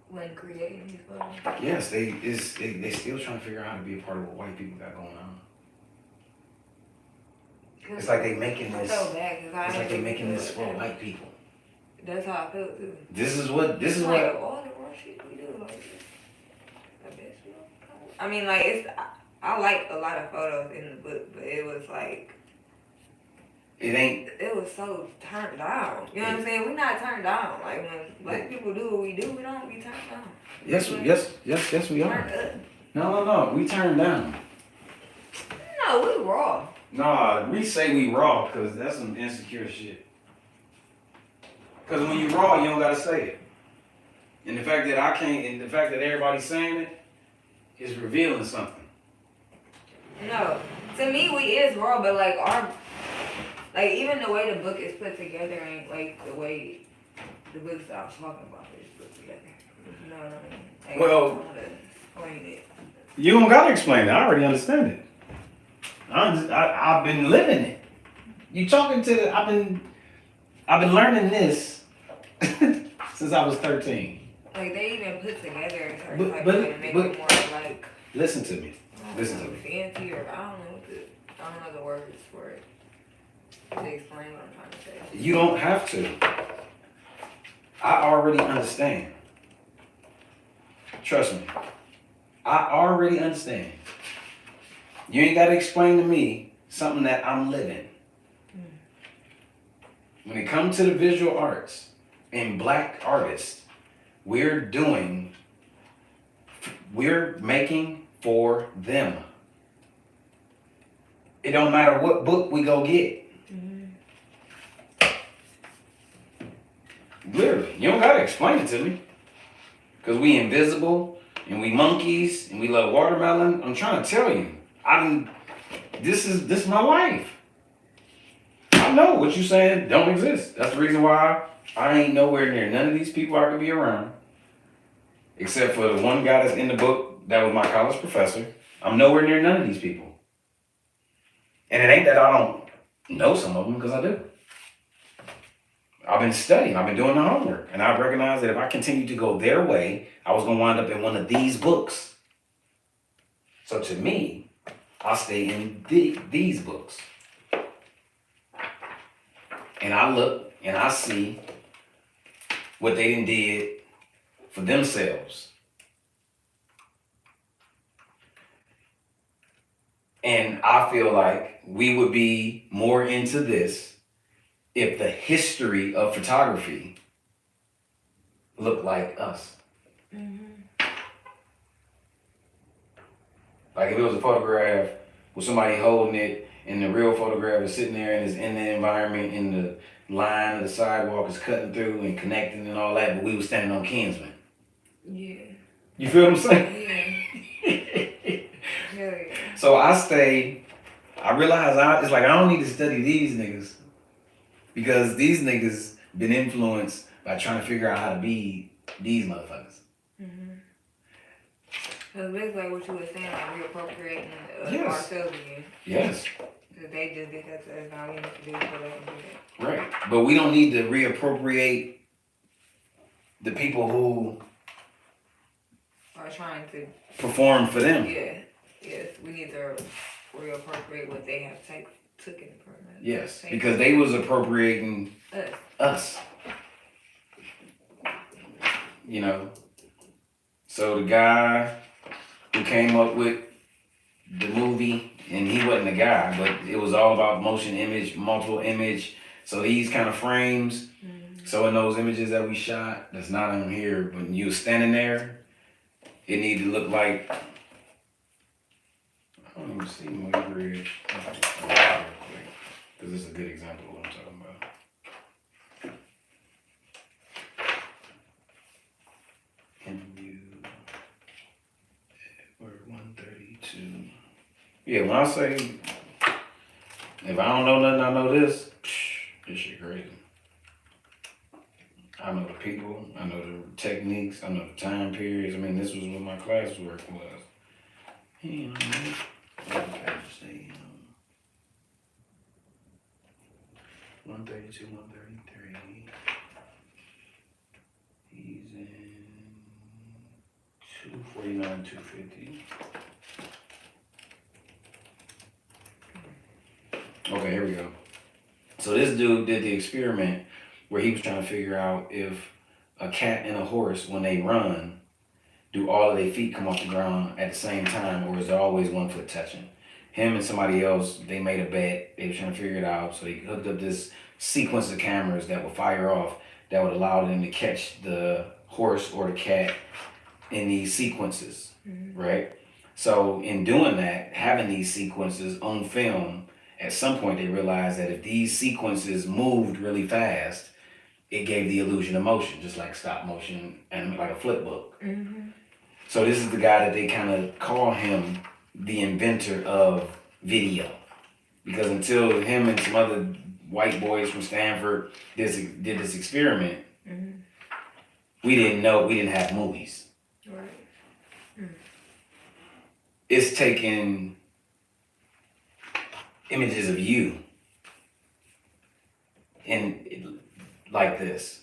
When creating these photos. Yes, they still trying to figure out how to be a part of what white people got going on. It's like they making this. So bad, it's like they making this for white people. That's how I feel too. This is what. All the wrong shit we do, like I guess we don't. I mean, like it's. I like a lot of photos in the book, but it was like. It ain't. It was so turned down. You know what I'm saying? We not turned down. Like when black people do what we do, we don't be turned down. Yes, we are. Turned up. No, we turned down. No, we raw. Nah, we say we raw because that's some insecure shit. Because when you raw, you don't gotta say it. And the fact that I can't, and the fact that everybody's saying it, is revealing something. No, to me we is raw, but like like even the way the book is put together ain't like the way the books that I was talking about is put together. You know what I mean? Like, Well, I wanna explain it. You don't gotta explain it. I already understand it. I've been living it. You talking to? I've been learning this since I was 13. Like they even put together a certain But- type but- of way to make but- it more like Listen to me. Listen to me. fancy or I don't know the words for it to explain what I'm trying to say. You don't have to. I already understand. Trust me. I already understand. You ain't got to explain to me something that I'm living. When it comes to the visual arts and black artists, we're making for them. It don't matter what book we go get. Literally, you don't gotta explain it to me. Cause we invisible and we monkeys and we love watermelon. I'm trying to tell you, this is my life. I know what you saying don't exist. That's the reason why I ain't nowhere near none of these people I could be around. Except for the one guy that's in the book that was my college professor. I'm nowhere near none of these people. And it ain't that I don't know some of them, because I do. I've been studying, I've been doing the homework, and I recognize that if I continue to go their way, I was going to wind up in one of these books. So to me, I'll stay in these books. And I look and I see what they done did for themselves. And I feel like we would be more into this if the history of photography looked like us. Like if it was a photograph with somebody holding it and the real photograph is sitting there and is in the environment and the line of the sidewalk is cutting through and connecting and all that, but we were standing on Kingsman. Yeah. You feel what I'm saying? Yeah. So I realize it's like I don't need to study these niggas because these niggas been influenced by trying to figure out how to be these motherfuckers. So it's like what you were saying, like reappropriating Yes. ourselves again. Yes. They just did that to us. Now we need to do it so they can do that. Right. But we don't need to reappropriate the people who Or trying to. perform for them. Yeah. Yes. We need to reappropriate what they have taken from us. Yes. Because they was appropriating us. You know. So the guy who came up with the movie, and he wasn't a guy, but it was all about motion image, multiple image. So these kind of frames. Mm-hmm. So in those images that we shot, that's not on here, when you was standing there, it needed to look like, I don't even see my bridge. Because this is a good example of what I'm talking about. MU, Edward 132. Yeah, when I say, if I don't know nothing, I know this, this shit crazy. I I know the people, I know the techniques, I know the time periods. I mean, this was what my classwork was. You know, okay, say, 132, 133. He's in 249, 250. Okay, here we go. So this dude did the experiment where he was trying to figure out if a cat and a horse, when they run, do all of their feet come off the ground at the same time, or is there always one foot touching? Him and somebody else, they made a bet. They were trying to figure it out. So they hooked up this sequence of cameras that would fire off that would allow them to catch the horse or the cat in these sequences, right? So in doing that, having these sequences on film, at some point they realized that if these sequences moved really fast, it gave the illusion of motion, just like stop motion and like a flip book. So this is the guy that they kind of call him the inventor of video. Because until him and some other white boys from Stanford did this experiment, we didn't have movies. Right. It's taking images of you and like this.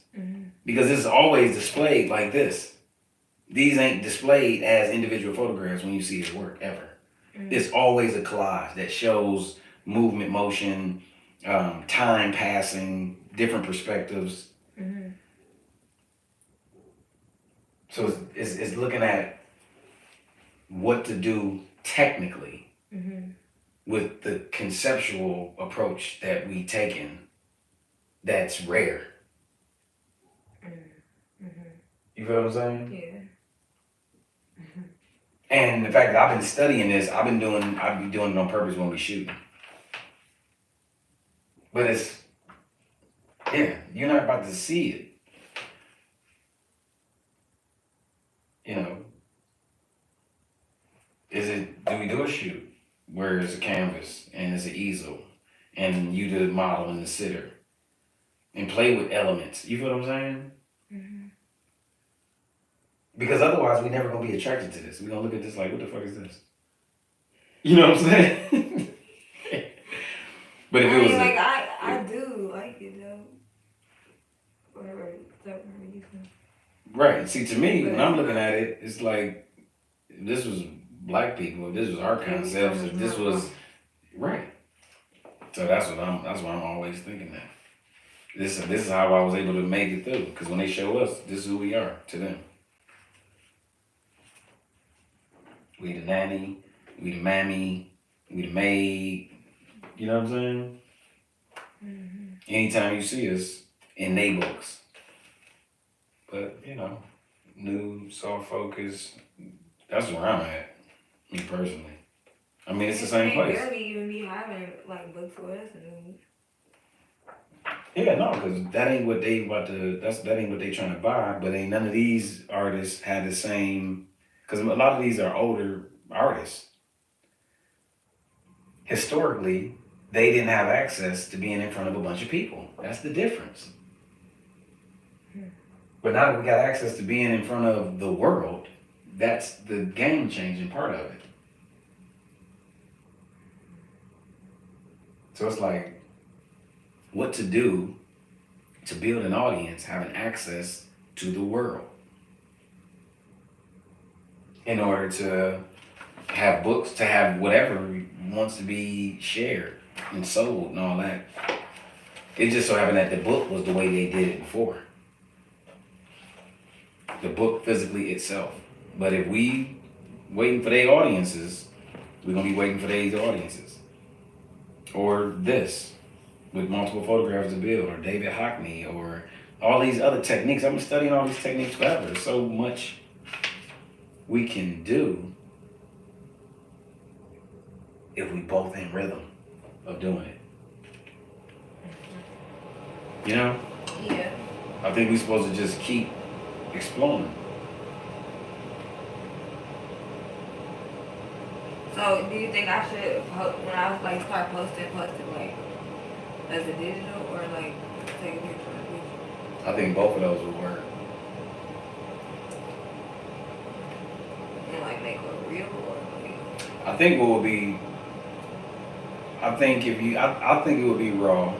Because this is always displayed like this. These ain't displayed as individual photographs when you see his work ever. It's always a collage that shows movement, motion, time passing, different perspectives. So it's looking at what to do technically with the conceptual approach that we taken that's rare. You feel what I'm saying? Yeah. And the fact that I've been studying this, I'll be doing it on purpose when we shoot. But you're not about to see it. You know, do we do a shoot where it's a canvas and it's an easel and you the model and the sitter and play with elements? You feel what I'm saying? Because otherwise, we're never gonna be attracted to this. We're gonna look at this like, what the fuck is this? You know what I'm saying? But if it was like I do like it though. Whatever reason. Right. See, to me, when I'm looking at it, it's like if this was black people, if this was our concepts, if this was right. So that's why I'm always thinking that. This is how I was able to make it through. Because when they show us, this is who we are to them. We the nanny, we the mammy, we the maid. You know what I'm saying? Anytime you see us in they books. But, new, soft focus, that's where I'm at, me personally. I mean, it's the same place. They barely even be having, like, books with us and Yeah, no, because that ain't what they trying to buy, but ain't none of these artists had the same, because a lot of these are older artists. Historically, they didn't have access to being in front of a bunch of people. That's the difference. But now that we got access to being in front of the world, that's the game-changing part of it. So it's like, what to do to build an audience having access to the world in order to have books, to have whatever wants to be shared and sold and all that. It just so happened that the book was the way they did it before. The book physically itself. But if we waiting for their audiences, we're gonna be waiting for their audiences. Or this, with multiple photographs to build, or David Hockney, or all these other techniques. I've been studying all these techniques forever. There's so much we can do if we both in rhythm of doing it. You know? Yeah. I think we're supposed to just keep exploring. So, do you think I should, when I was like start posting like as a digital or like take a picture of it? I think both of those would work. And like make a real or like. I think what would be. I think if you, I think it would be raw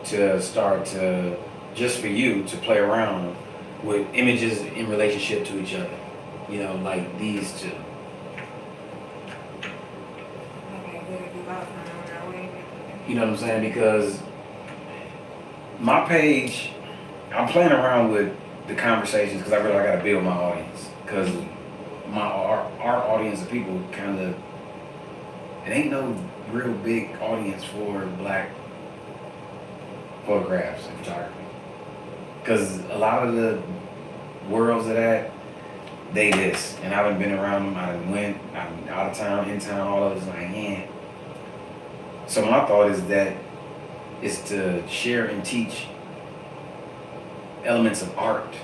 to start to just for you to play around with images in relationship to each other. You know, like these two. Okay, good. Do that for that way. You know what I'm saying? Because my page, I'm playing around with the conversations because I really got to build my audience. Because our audience of people kind of, it ain't no real big audience for black photographs and photography. Because a lot of the worlds of that, they this. And I done been around them, I done went, I'm out of town, in town, all of this, like, yeah. So my thought is that is to share and teach elements of art,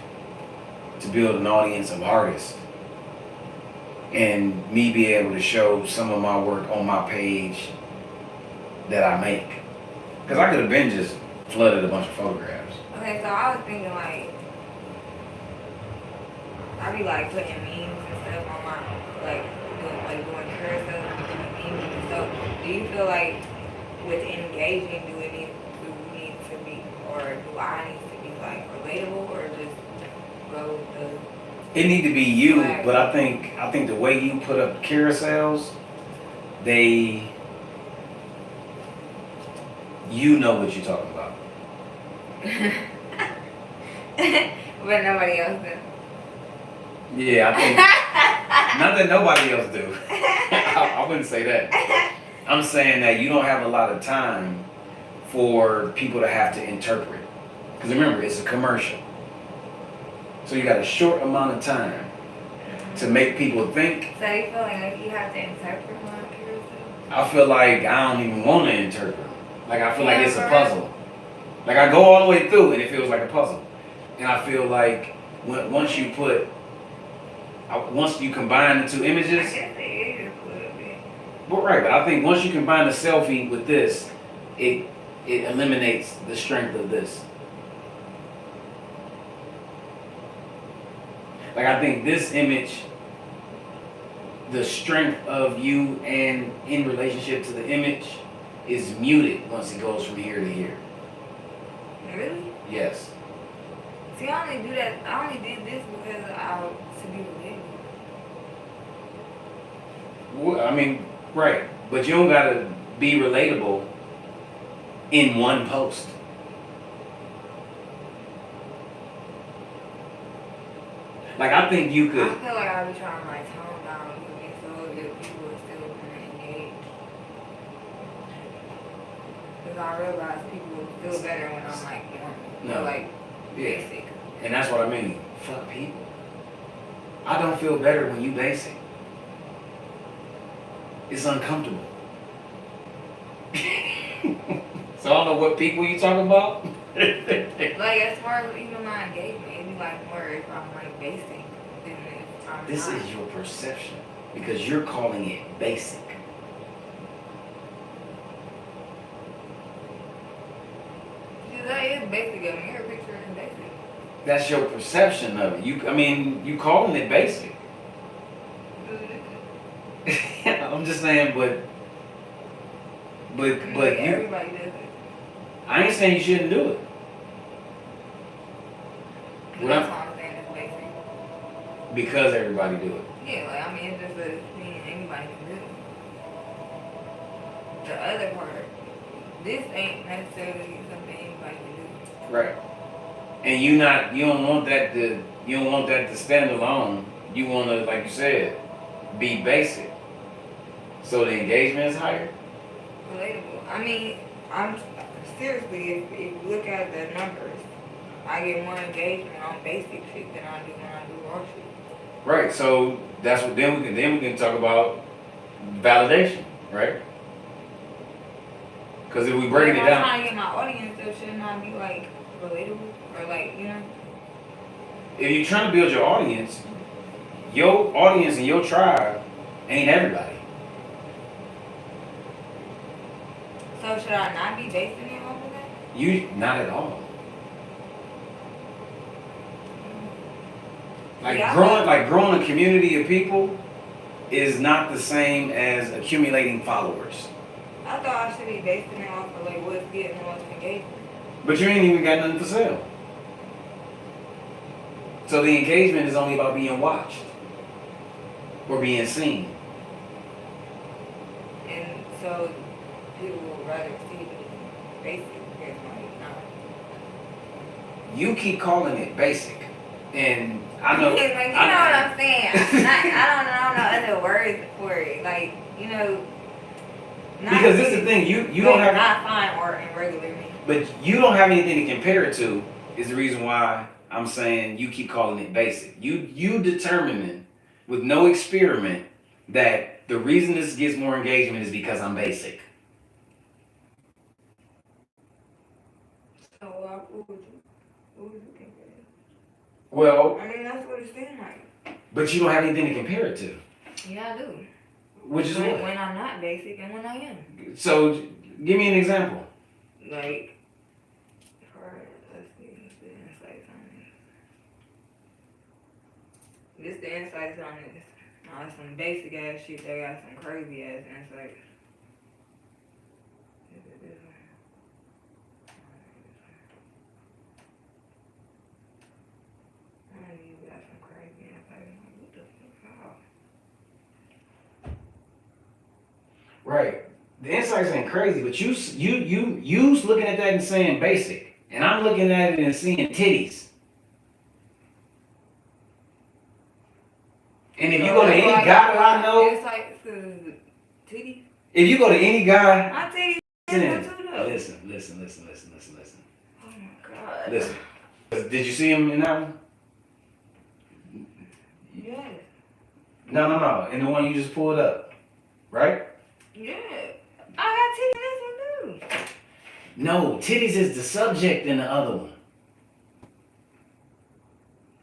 to build an audience of artists, and me be able to show some of my work on my page that I make. Because I could have been just flooded a bunch of photographs. Okay, so I was thinking like, I be like putting memes and stuff on my, doing carousels and doing memes and stuff. Do you feel like with engaging, do we need to be, or do I need to be like relatable, or just go with the? It need to be you, Right. but I think the way you put up carousels, you know what you're talking about. But nobody else does. Yeah, I think not that nobody else do. I wouldn't say that. I'm saying that you don't have a lot of time for people to have to interpret. Because remember, it's a commercial. So you got a short amount of time to make people think. So you feel like you have to interpret my carousel? I feel like I don't even want to interpret. Like I feel like it's a puzzle. Like I go all the way through and it feels like a puzzle. And I feel like once you combine the two images. I guess it is a little bit. Well, right, but I think once you combine the selfie with this, it eliminates the strength of this. Like I think this image, the strength of you and in relationship to the image is muted once it goes from here to here. Really? Yes. See, I only do that. I only did this because to be relatable. Well, I mean, right. But you don't gotta be relatable in one post. Like I think you could. I feel like I be trying to like tone down a little bit so that people are still gonna engage. Because I realize people will feel better when I'm like normal. No. Or like Yeah. basic. And that's what I mean. Fuck people. I don't feel better when you basic. It's uncomfortable. So I don't know what people you talking about. Like as far as even my engagement, it'd be like more if I'm like basic than if I'm This not. is your perception because you're calling it basic. See, that is basic. A mirror picture is basic. That's your perception of it. You calling it basic. I'm just saying, but Like, you, everybody does it. I ain't saying you shouldn't do it. That's why I'm saying it's basic. Because everybody do it. Yeah, like I mean, it's just a thing anybody can do. The other part, this ain't necessarily something anybody can do. Right. And you don't want that to stand alone. You want to, like you said, be basic. So the engagement is higher. Relatable. I mean, I'm seriously, if you look at the numbers, I get more engagement on basic shit than I do when I do raw shit. Right. So that's what then we can talk about validation, right? Because if we break it I'm down, trying to get my audience, though, shouldn't I be like relatable or like if you're trying to build your audience and your tribe ain't everybody. So should I not be basing it off of that? You not at all. Growing a community of people is not the same as accumulating followers. I thought I should be basing it off of like what's getting the most engagement. But you ain't even got nothing for sale. So the engagement is only about being watched or being seen. And so people would rather see the basic as like not. You keep calling it basic, and I know. Like, you know what I'm saying? I don't know other words for it. Like, you know. Because this is the thing, you don't have not fine art in regular me. But you don't have anything to compare it to. Is the reason why I'm saying you keep calling it basic. You determining with no experiment that the reason this gets more engagement is because I'm basic. So what would you think it is? Well, I mean that's what it seems like. But you don't have anything to compare it to. Yeah, I do. Which is what? When I'm not basic and when I am. So give me an example. Like, let's see, the insights on this. This the insights on this. Now some basic ass shit that got some crazy ass insights. Is it this one? One of these got some crazy insights. What the fuck? Right. The insights ain't crazy, but you's looking at that and saying basic, and I'm looking at it and seeing titties. And if you go to any guy that I know, Insights to titties. If you go to any guy, My titties. Listen. Oh my god. Listen. Did you see him in that one? Yes. No. In the one you just pulled up, right? Yeah. I got titties in this one too. No, titties is the subject in the other one.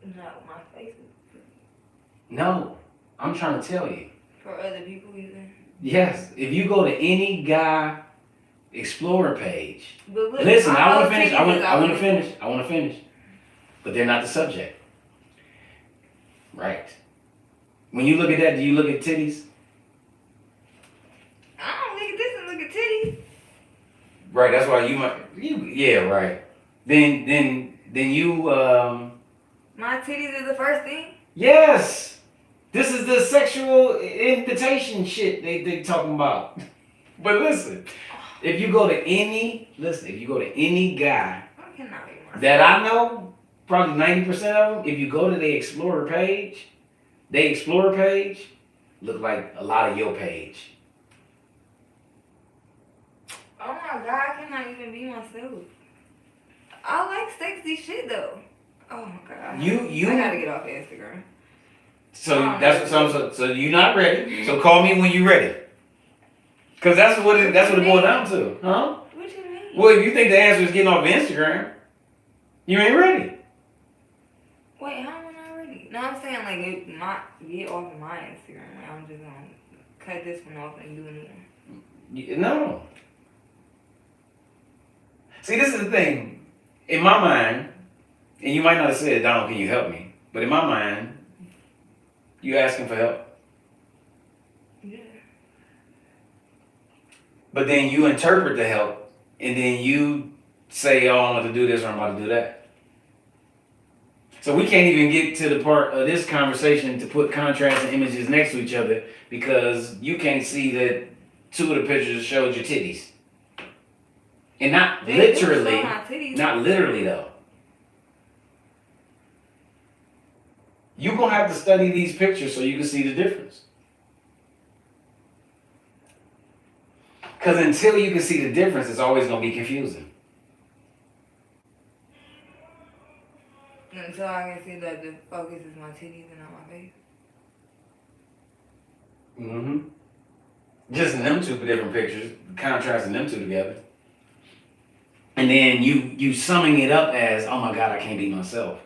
No, my face is No, I'm trying to tell you. for other people using. Yes, if you go to any guy Explorer page. But look, Listen, I want to finish. titties is I want to finish. But they're not the subject. Right. When you look at that, do you look at titties? I don't look at this and look at titties. Right, that's why yeah, right. Then you My titties is the first thing. yes. This is the sexual invitation shit they talking about. But listen, if you go to any guy I cannot be myself. that I know, probably 90% of them, if you go to their Explorer page look like a lot of your page. Oh my god, I cannot even be myself. I like sexy shit though. Oh my god. You I gotta get off Instagram. So you're not ready. So call me when you're ready. Cause that's what it boils down to, huh? What you mean? Well, if you think the answer is getting off Instagram, you ain't ready. Wait, how am I not ready? No, I'm saying like get off of my Instagram. Like, I'm just gonna cut this one off and do a new one. No. See, this is the thing. In my mind, and you might not have said, Donald, can you help me? But in my mind, you asking for help. Yeah. But then you interpret the help, and then you say, oh, I'm about to do this or I'm about to do that. So we can't even get to the part of this conversation to put contrasting images next to each other because you can't see that two of the pictures showed your titties. And not literally though. You're going to have to study these pictures so you can see the difference. Because until you can see the difference, it's always going to be confusing. Until I can see that the focus is my titties and not my face. Mm-hmm. Just in them two different pictures, contrasting them two together. And then you summing it up as, oh my God, I can't be myself.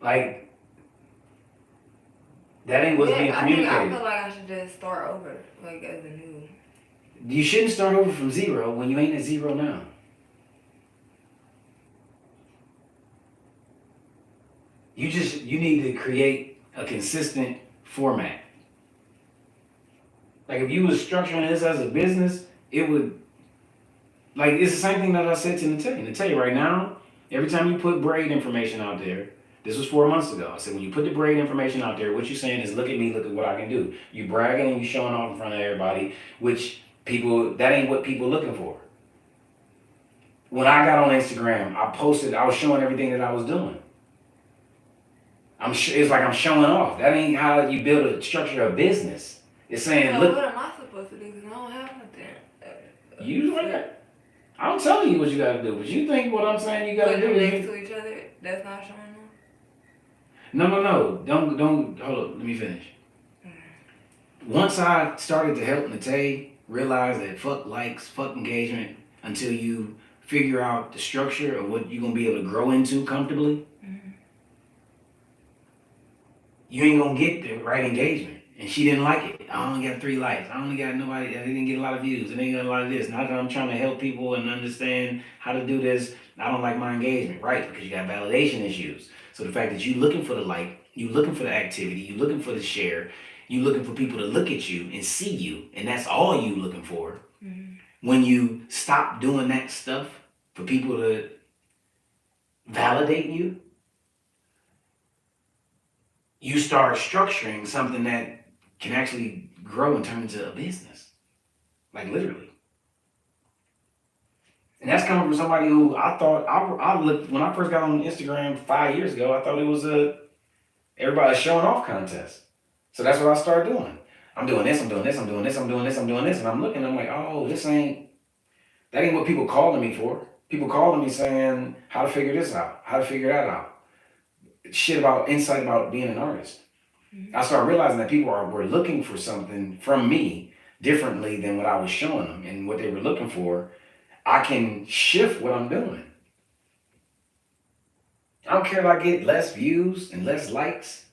Like, that ain't what's being communicated. I feel like I should just start over, like as a new. You shouldn't start over from zero when you ain't at zero now. You need to create a consistent format. Like if you was structuring this as a business, it would like it's the same thing that I said to Natalia. Natalia, right now, every time you put braid information out there, this was 4 months ago. I said when you put the braid information out there, what you're saying is look at me, look at what I can do. You bragging and you showing off in front of everybody, which people that ain't what people looking for. When I got on Instagram, I was showing everything that I was doing. It's like I'm showing off. That ain't how you build a structure of business. It's saying, So look, what am I supposed to do? Because I don't have nothing. you do it. I'm telling you what you gotta do, but you think what I'm saying you gotta Put them do. next to each other, that's not showing off? No. Don't, hold up, let me finish. Once I started to help Nate realize that fuck likes, fuck engagement, until you figure out the structure of what you're gonna be able to grow into comfortably, you ain't gonna get the right engagement. And she didn't like it. I only got 3 likes. I only got nobody. I didn't get a lot of views. I didn't get a lot of this. Now that I'm trying to help people and understand how to do this, I don't like my engagement, right? Because you got validation issues. So the fact that you looking for the like, you looking for the activity, you looking for the share, you looking for people to look at you and see you, and that's all you looking for. When you stop doing that stuff for people to validate you, you start structuring something that can actually grow and turn into a business. Like literally. And that's coming from somebody who I thought, I looked, when I first got on Instagram 5 years ago, I thought it was everybody showing off contest. So that's what I started doing. I'm doing this, I'm doing this, I'm doing this, I'm doing this, I'm doing this. And I'm looking, I'm like, oh, that ain't what people calling me for. People calling me saying how to figure this out, how to figure that out. Shit about insight about being an artist. I started realizing that people were looking for something from me differently than what I was showing them and what they were looking for. I can shift what I'm doing. I don't care if I get less views and less likes.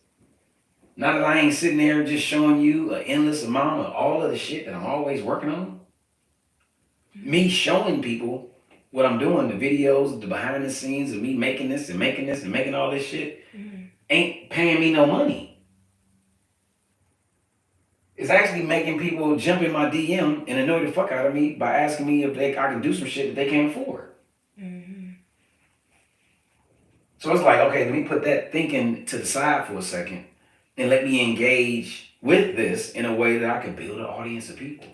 Now that I ain't sitting there just showing you an endless amount of all of the shit that I'm always working on. Me showing people what I'm doing, the videos, the behind the scenes of me making this and making this and making all this shit, ain't paying me no money. It's actually making people jump in my DM and annoy the fuck out of me by asking me if I can do some shit that they can't afford. So it's like, okay, let me put that thinking to the side for a second and let me engage with this in a way that I can build an audience of people.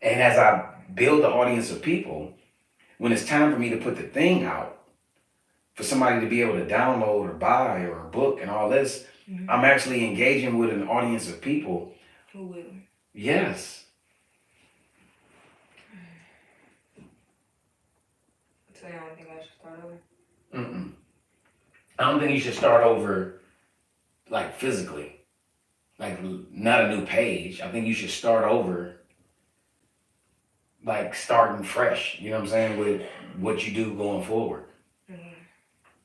And as I build the audience of people, when it's time for me to put the thing out, for somebody to be able to download or buy or book and all this, I'm actually engaging with an audience of people. Who will? Yes. So you don't think I should start over? I don't think you should start over like physically. Like not a new page. I think you should start over like starting fresh. You know what I'm saying? With what you do going forward.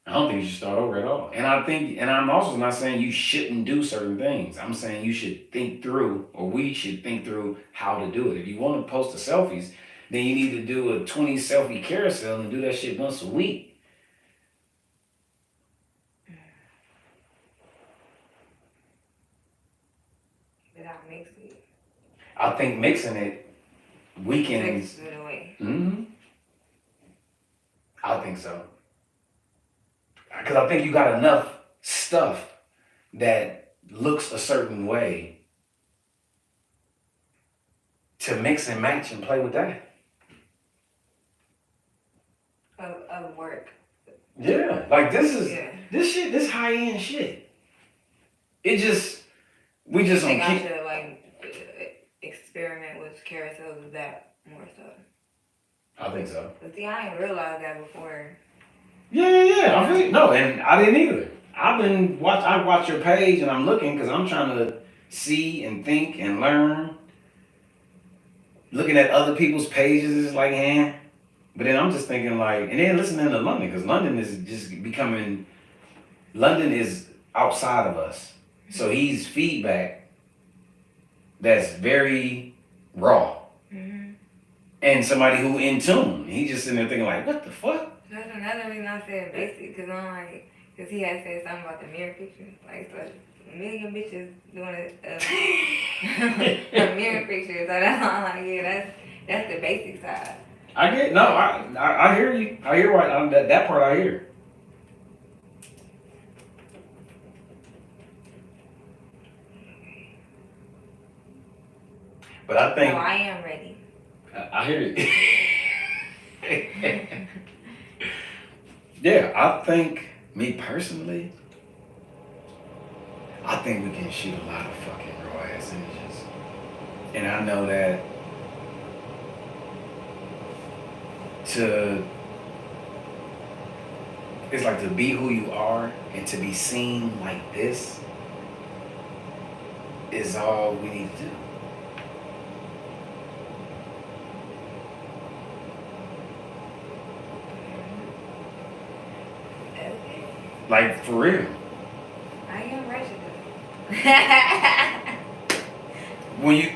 I don't think you should start over at all. And I'm also not saying you shouldn't do certain things. I'm saying you should think through, or we should think through how to do it. If you want to post the selfies, then you need to do a 20 selfie carousel and do that shit once a week. Without mixing it. I think mixing it weekends. Takes it away. I think so. Because I think you got enough stuff that looks a certain way to mix and match and play with that. Of work. Yeah, like this high-end shit. We just I don't think I keep. should like experiment with carousels with that more so. I think so. But see, I didn't realize that before. Yeah. I feel no, and I didn't either. I watch your page and I'm looking because I'm trying to see and think and learn. Looking at other people's pages is like, but then I'm just thinking like, and then listening to London because London is just becoming. London is outside of us, so he's feedback that's very raw. And somebody who in tune, he just sitting there thinking like, what the fuck? That's another reason I said basic, cause I'm like, cause he had said something about the mirror picture, like so a million bitches doing a mirror picture, so that's why I'm like, yeah, that's the basic side. I get no. I hear you. I hear what that part. I hear. But I think No, I am ready. I hear you. Yeah, I think me personally, I think we can shoot a lot of fucking raw ass images, and I know that it's like to be who you are and to be seen like this is all we need to do. Okay. Like for real. I am ratchet though. When you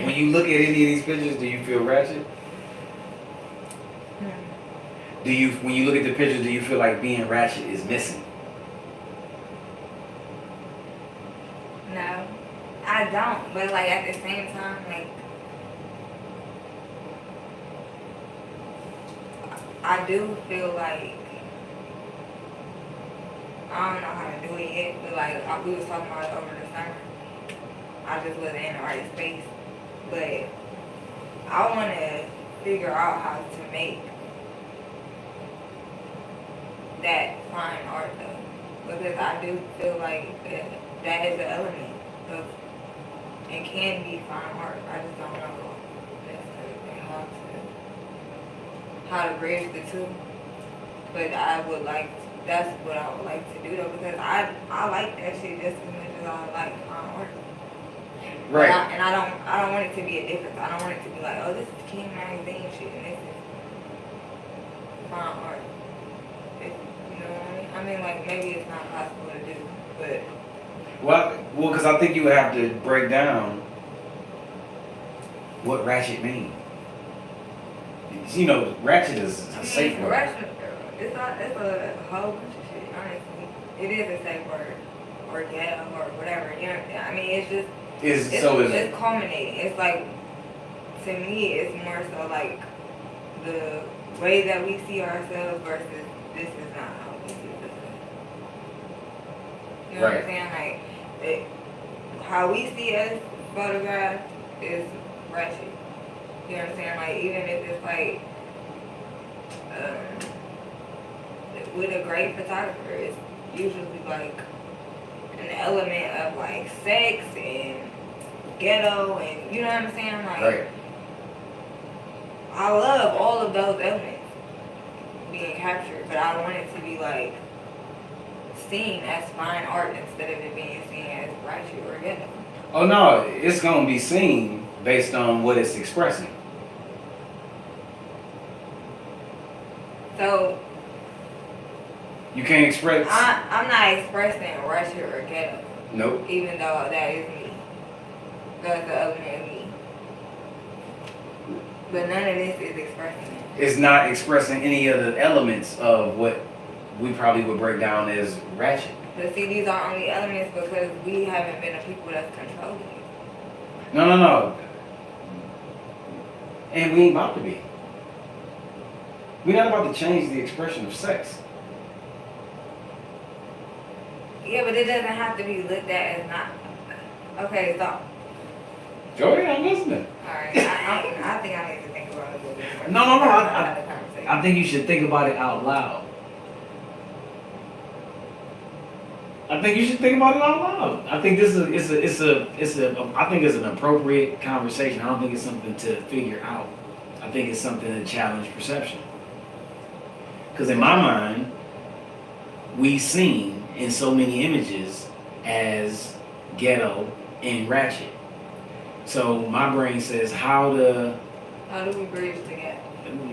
when you look at any of these pictures, do you feel ratchet? Do you when you look at the pictures, do you feel like being ratchet is missing? No, I don't. But like at the same time, like I do feel like I don't know how to do it yet. But like we was talking about it over the summer. I just wasn't in the right space. But I want to figure out how to make that fine art though, because I do feel like that is an element of and can be fine art. I just don't know necessarily how to bridge the two. But I would like that's what I would like to do though, because I like that shit just as much as I like fine art. Right. And I don't want it to be a difference. I don't want it to be like, oh, this is King magazine shit and this is fine art. You know what I mean? I mean, like, maybe it's not possible to do, but... Well, because I think you would have to break down what ratchet means. You know, ratchet is a safe word. Ratchet, it's a whole bunch of shit, honestly. It is a safe word, or ghetto, or whatever, you know? I mean, it's just... It's culminating. It's like, to me, it's more so like the way that we see ourselves versus this is not how we see ourselves. You know what I'm saying? Like, how we see us photographed is ratchet. You know what I'm saying? Like, even if it's like, with a great photographer, it's usually like an element of like sex and ghetto and you know what I'm saying? Like, right. I love all of those elements being captured, but I want it to be like seen as fine art instead of it being seen as ratchet or ghetto. Oh no, it's gonna be seen based on what it's expressing. So you can't express. I'm not expressing ratchet or ghetto. Nope. Even though that is me. That's the element of me. But none of this is expressing it. It's not expressing any of the elements of what we probably would break down as ratchet. But see, these are only elements because we haven't been the people that's controlling it. No. And we ain't about to be. We're not about to change the expression of sex. Yeah, but it doesn't have to be looked at as not. Okay, so. Go ahead, I'm listening. Alright, I think I need to think about it a little bit more. No. I I think you should think about it out loud. I think you should think about it out loud. I think this is I think it's an appropriate conversation. I don't think it's something to figure out. I think it's something to challenge perception. Because in my mind, we seen in so many images as ghetto and ratchet. So my brain says how do we bridge the gap?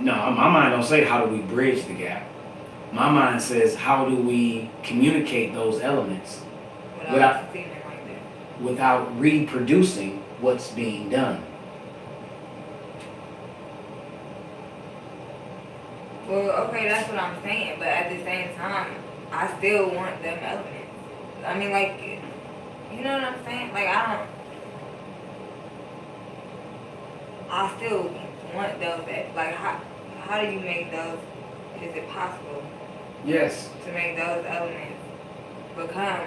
No, my mind don't say how do we bridge the gap. My mind says how do we communicate those elements without reproducing what's being done. Well, okay, that's what I'm saying, but at the same time, I still want them elements. I mean, like, you know what I'm saying? Like, I still want those. Like, how do you make those? Is it possible Yes. to make those elements become?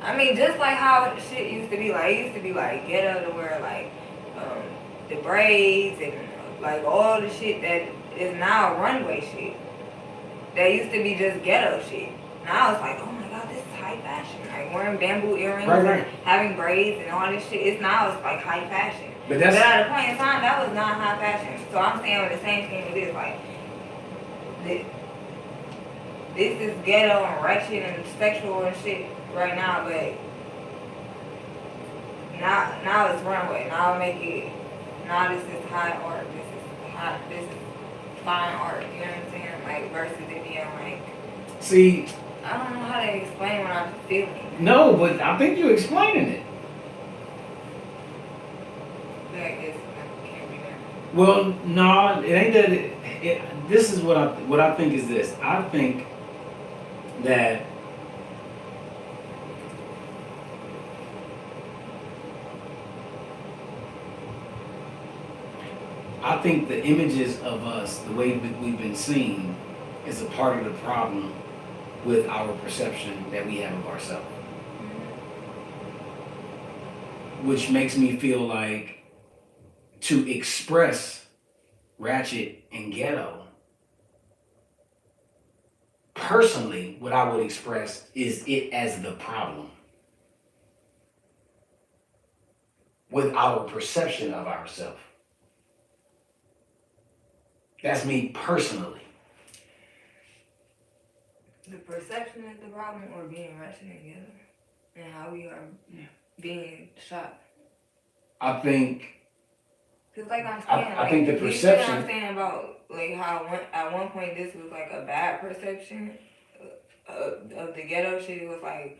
I mean, just like how shit used to be. Like, it used to be like ghetto to wear like um, the braids and like all the shit that is now runway shit. That used to be just ghetto shit. Now it's like, oh my god, this is high fashion. Like wearing bamboo earrings Right. and having braids and all this shit. It's like high fashion. But But that's at a point in time, that was not high fashion. So I'm saying with the same thing with this, like, this is ghetto and ratchet and sexual and shit right now, but now it's runway. Now make it. Now this is high art. This is fine art. You know what I'm saying? Like versus it being like. see. I don't know how to explain what I'm feeling. No, but I think you're explaining it. Like it's can't be done. Well, no, it ain't that. This is what I think is this. I think that the images of us, the way we've been seen, is a part of the problem with our perception that we have of ourselves. Which makes me feel like to express ratchet and ghetto, personally, what I would express is it as the problem with our perception of ourselves. That's me personally. The perception is the problem, or being ratchet together, and how we are being shot. I think. Cause like I'm saying, I think the you see what perception. I'm saying about like how at one point this was like a bad perception of the ghetto shit. It was like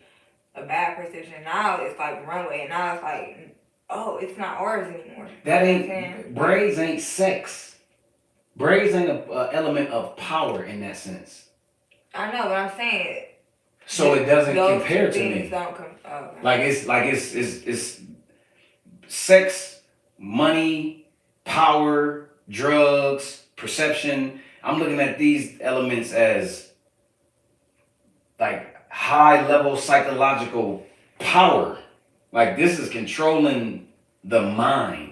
a bad perception. Now it's like runway. Now it's like, oh, it's not ours anymore. That You know what I'm saying? ain't braids. Ain't sex. Braids ain't an element of power in that sense. I know, but I'm saying. So it doesn't those compare two to things me. Don't Like it's sex, money, power, drugs, perception. I'm looking at these elements as like high level psychological power. Like this is controlling the mind.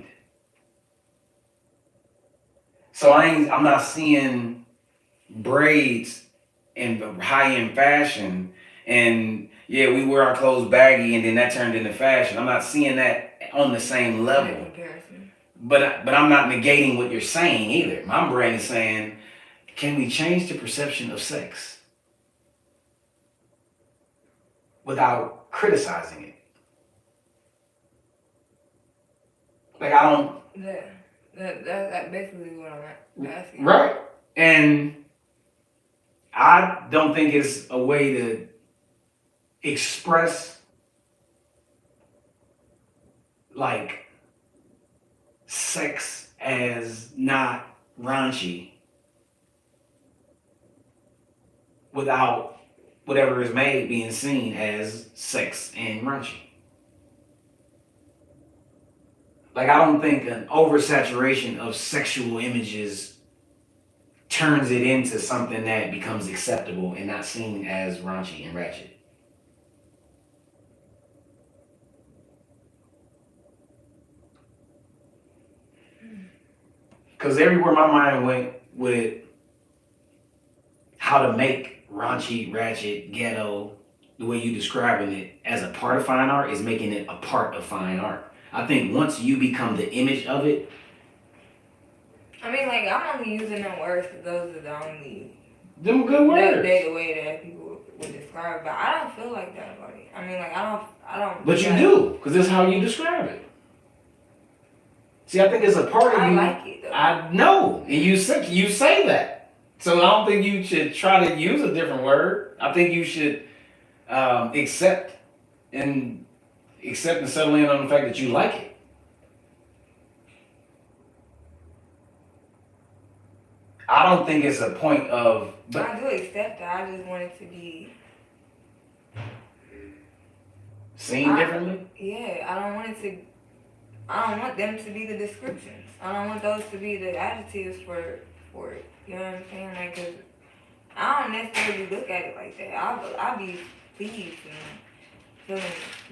So I'm not seeing braids in high-end fashion and yeah, we wear our clothes baggy and then that turned into fashion. I'm not seeing that on the same level. Comparison. But I'm not negating what you're saying either. My brain is saying, can we change the perception of sex without criticizing it? Like I don't. Yeah. That's basically what I'm asking. Right. And I don't think it's a way to express like sex as not raunchy without whatever is made being seen as sex and raunchy. Like I don't think an oversaturation of sexual images turns it into something that becomes acceptable and not seen as raunchy and ratchet. Because everywhere my mind went with how to make raunchy, ratchet, ghetto, the way you describing it as a part of fine art is making it a part of fine art. I think once you become the image of it. I mean, like, I'm only using them words because those are the only. Them good words. The way that people would describe it. But I don't feel like that about it. I mean, like, I don't. But you do, because that's how you describe it. See, I think it's a part of you. I like it, though. I know. And you say that. So I don't think you should try to use a different word. I think you should accept and settle in on the fact that you like it. I don't think it's a point of. But I do accept that. I just want it to be. seen differently. Yeah, I don't want it to. I don't want them to be the descriptions. I don't want those to be the adjectives for it. You know what I'm saying? Like, 'cause I don't necessarily look at it like that. I'll be pleased and feeling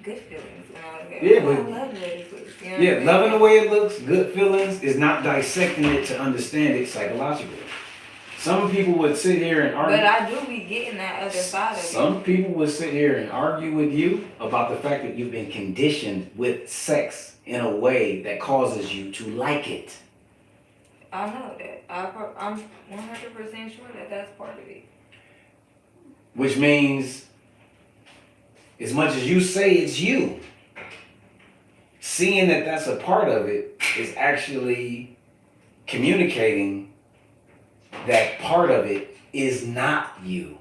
good feelings when I look at it. Yeah, Oh, but- I love the way this looks. You know what Yeah, I'm saying? loving the way it looks, good feelings, is not dissecting it to understand it psychologically. Some people would sit here and argue. But I do be getting that other side of it. Some people would sit here and argue with you about the fact that you've been conditioned with sex in a way that causes you to like it. I know that. I'm 100% sure that that's part of it. Which means, as much as you say it's you, seeing that that's a part of it is actually communicating that part of it is not you.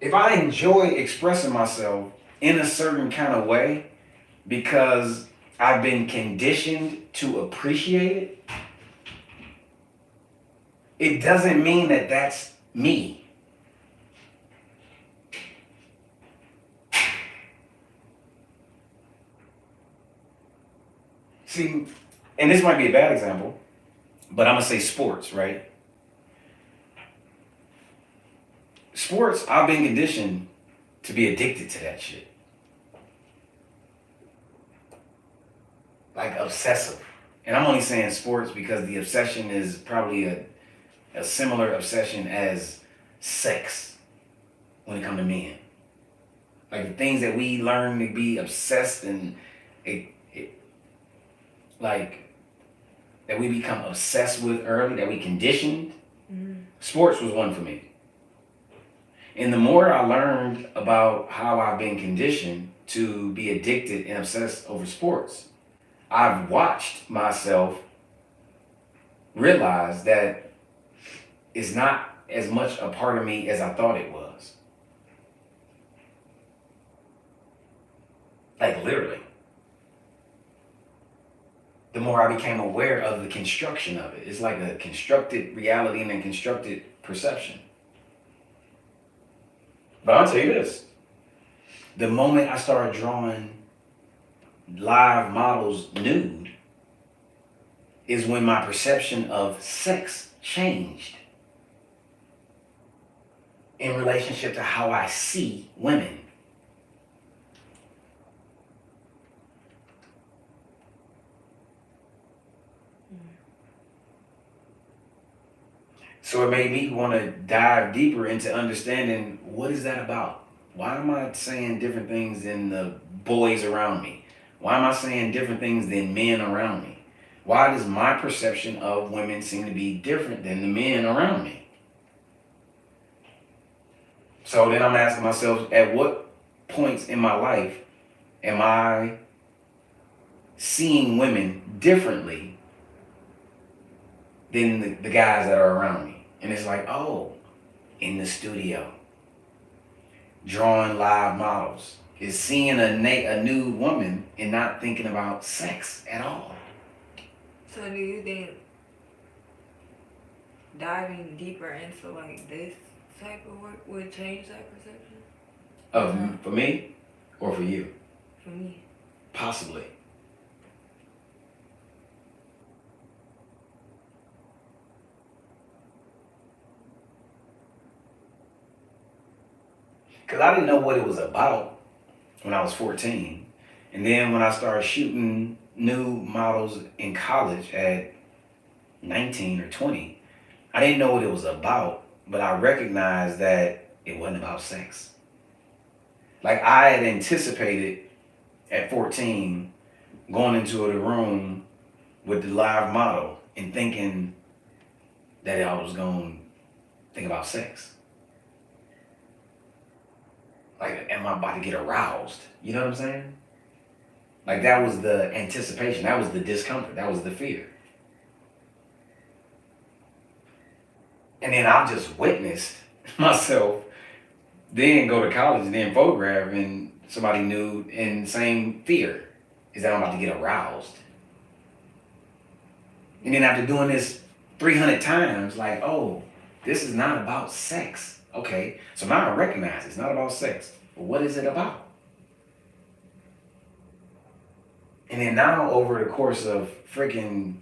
If I enjoy expressing myself in a certain kind of way because I've been conditioned to appreciate it, it doesn't mean that that's me. See, and this might be a bad example, but I'm gonna say sports, right? Sports, I've been conditioned to be addicted to that shit. Like obsessive. And I'm only saying sports because the obsession is probably a similar obsession as sex when it comes to men. Like the things that we learn to be obsessed and like that we become obsessed with early, that we conditioned. Sports was one for me. And the more I learned about how I've been conditioned to be addicted and obsessed over sports, I've watched myself realize that it's not as much a part of me as I thought it was. Like literally. The more I became aware of the construction of it. It's like a constructed reality and a constructed perception. But I'll tell you this. The moment I started drawing live models nude is when my perception of sex changed in relationship to how I see women. So it made me want to dive deeper into understanding what is that about? Why am I saying different things than the boys around me? Why am I saying different things than men around me? Why does my perception of women seem to be different than the men around me? So then I'm asking myself, at what points in my life am I seeing women differently than the guys that are around me? And it's like, oh, in the studio, drawing live models, is seeing a nude woman and not thinking about sex at all. So do you think diving deeper into like this type of work would change that perception? For me or for you? For me. Possibly. Because I didn't know what it was about when I was 14. And then when I started shooting nude models in college at 19 or 20, I didn't know what it was about, but I recognized that it wasn't about sex. Like I had anticipated at 14 going into the room with the live model and thinking that I was going to think about sex. Like, am I about to get aroused? You know what I'm saying? Like that was the anticipation. That was the discomfort. That was the fear. And then I just witnessed myself then go to college and then photograph and somebody nude and same fear is that I'm about to get aroused. And then after doing this 300 times, like, oh, this is not about sex. Okay, so now I recognize it's not about sex. But what is it about? And then now over the course of freaking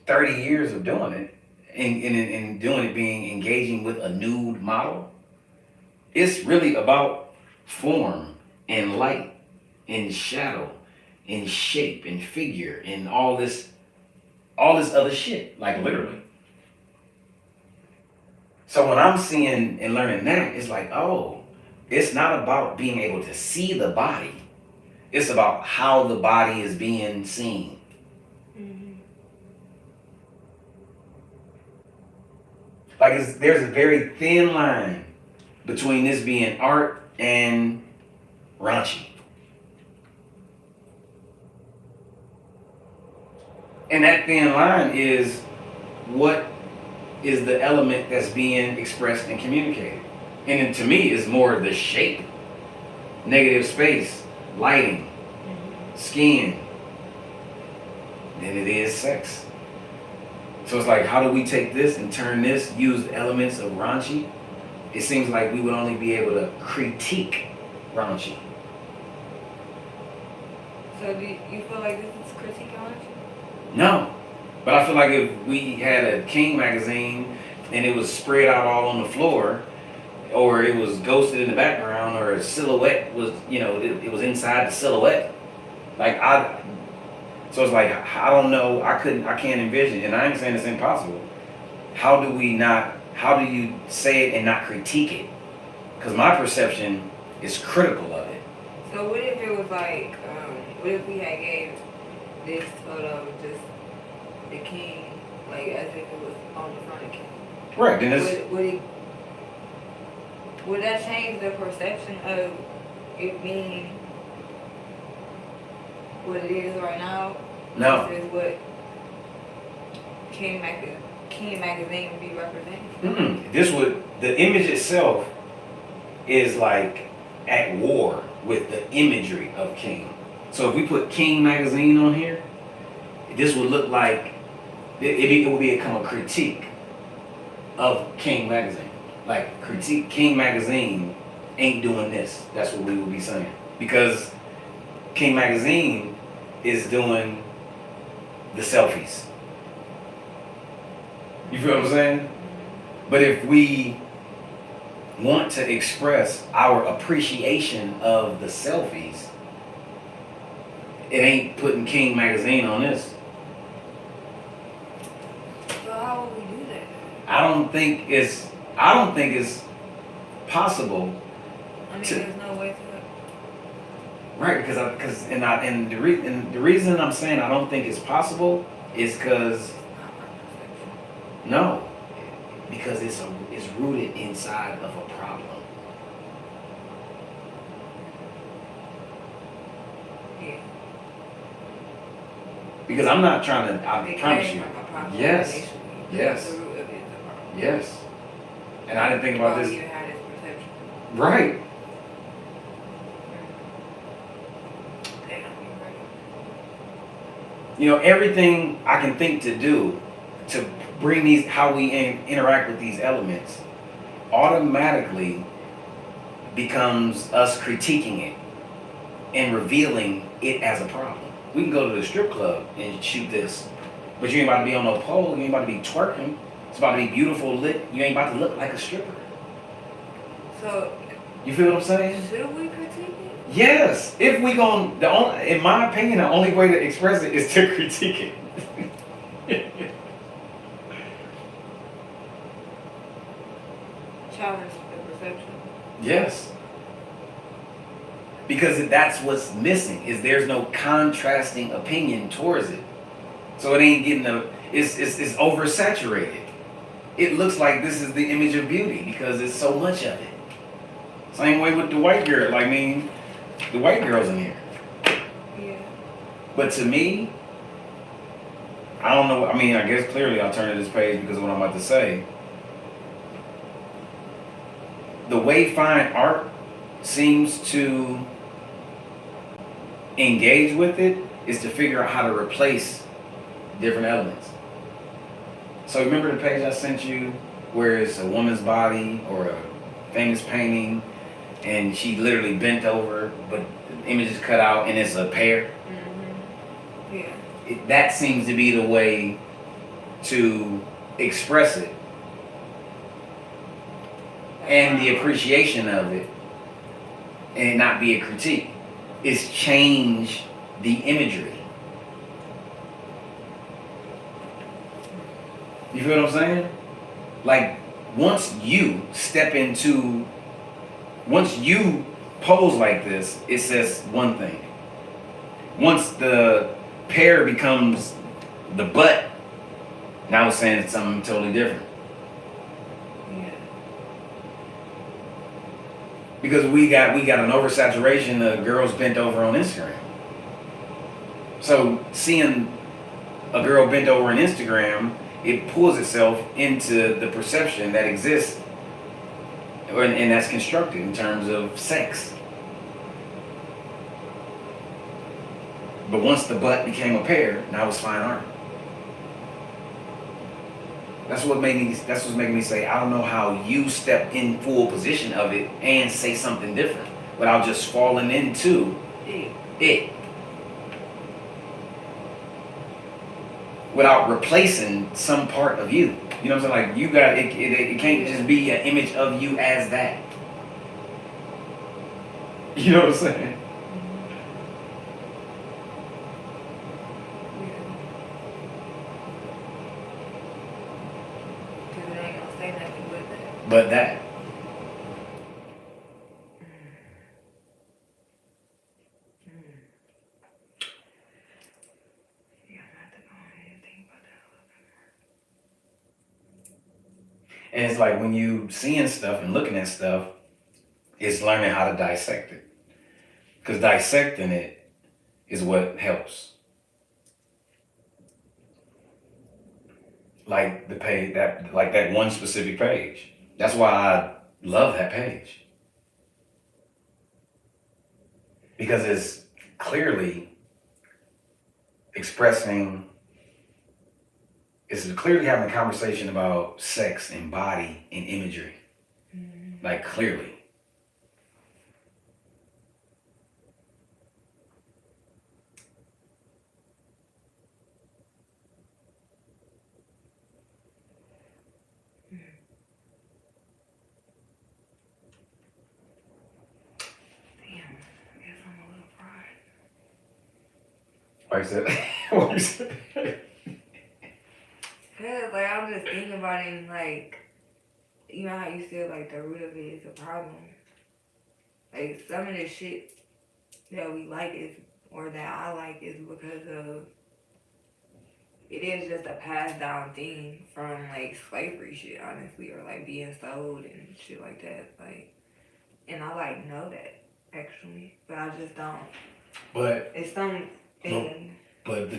30 years of doing it, and doing it being engaging with a nude model, it's really about form and light and shadow and shape and figure and all this other shit, like literally. So when I'm seeing and learning that, it's like, oh, it's not about being able to see the body. It's about how the body is being seen. Like there's a very thin line between this being art and raunchy. And that thin line is what is the element that's being expressed and communicated. And then to me, it's more the shape, negative space, lighting, skin, than it is sex. So it's like, how do we take this and turn this, use elements of raunchy? It seems like we would only be able to critique raunchy. So do you feel like this is critique raunchy? No. But I feel like if we had a King magazine and it was spread out all on the floor, or it was ghosted in the background, or a silhouette was, it was inside the silhouette. So it's like, I don't know, I can't envision, and I ain't saying it's impossible. How do you say it and not critique it? Because my perception is critical of it. So what if it was like, what if we had gave this photo just the king, like as if it was on the front of king? Right, then would that change the perception of it being what it is right now? No. Versus what King magazine would be representing? The image itself is like at war with the imagery of King. So if we put King magazine on here, this would look like it would become a critique of King magazine. Like, critique King magazine ain't doing this. That's what we would be saying. Because King magazine is doing the selfies. You feel what I'm saying? But if we want to express our appreciation of the selfies, it ain't putting King magazine on this. So how would we do that? I don't think it's possible. I mean, there's no way to. Right, and the reason I'm saying I don't think it's possible is because because it's rooted inside of a problem. Yeah. Because I'm not trying to. I promise you. Yes. Yes. The root of it is a problem. Yes. And I didn't think about Well, this. you had this perception. Right. Everything I can think to do to bring how we interact with these elements automatically becomes us critiquing it and revealing it as a problem. We can go to the strip club and shoot this, but you ain't about to be on no pole, you ain't about to be twerking. It's about to be beautiful lit. You ain't about to look like a stripper. So, you feel what I'm saying? should we critique it? Yes. If we in my opinion, the only way to express it is to critique it. Challenge the perception. Yes. Because that's what's missing, is there's no contrasting opinion towards it. So it ain't getting it's oversaturated. It looks like this is the image of beauty because there's so much of it. Same way with the white girl. The white girl's in here. Yeah. But to me, I don't know. I guess clearly I'll turn to this page because of what I'm about to say. The way fine art seems to engage with it is to figure out how to replace different elements. So remember the page I sent you where it's a woman's body or a famous painting and she literally bent over but the image is cut out and it's a pear? Mm-hmm. Yeah. That seems to be the way to express it and the appreciation of it and not be a critique is change the imagery. You feel what I'm saying? Like once you pose like this, it says one thing. Once the pear becomes the butt, now it's saying it's something totally different. Yeah. Because we got an oversaturation of girls bent over on Instagram. So seeing a girl bent over on Instagram, it pulls itself into the perception that exists and that's constructed in terms of sex. But once the butt became a pear, now it's fine art. That's what's making me say, I don't know how you step in full position of it and say something different without just falling into it. Without replacing some part of you. You know what I'm saying? Like you got it can't just be an image of you as that. You know what I'm saying? Because it ain't gonna say nothing with that. But that. Yeah, I'm not to go on anything about that. And it's like when you seeing stuff and looking at stuff, it's learning how to dissect it. Because dissecting it is what helps. Like the page that one specific page. That's why I love that page. Because it's clearly it's clearly having a conversation about sex and body and imagery. Mm-hmm. Like clearly. Damn, I guess I'm a little fried. Why you said? What you said? Cause like I'm just thinking about it and like, you know how you said like the root of it is a problem. Like some of the shit that we like is or that I like is because of it is just a passed down thing from like slavery shit, honestly, or like being sold and shit like that. Like, and I like know that actually, but I just don't. But It's something. but the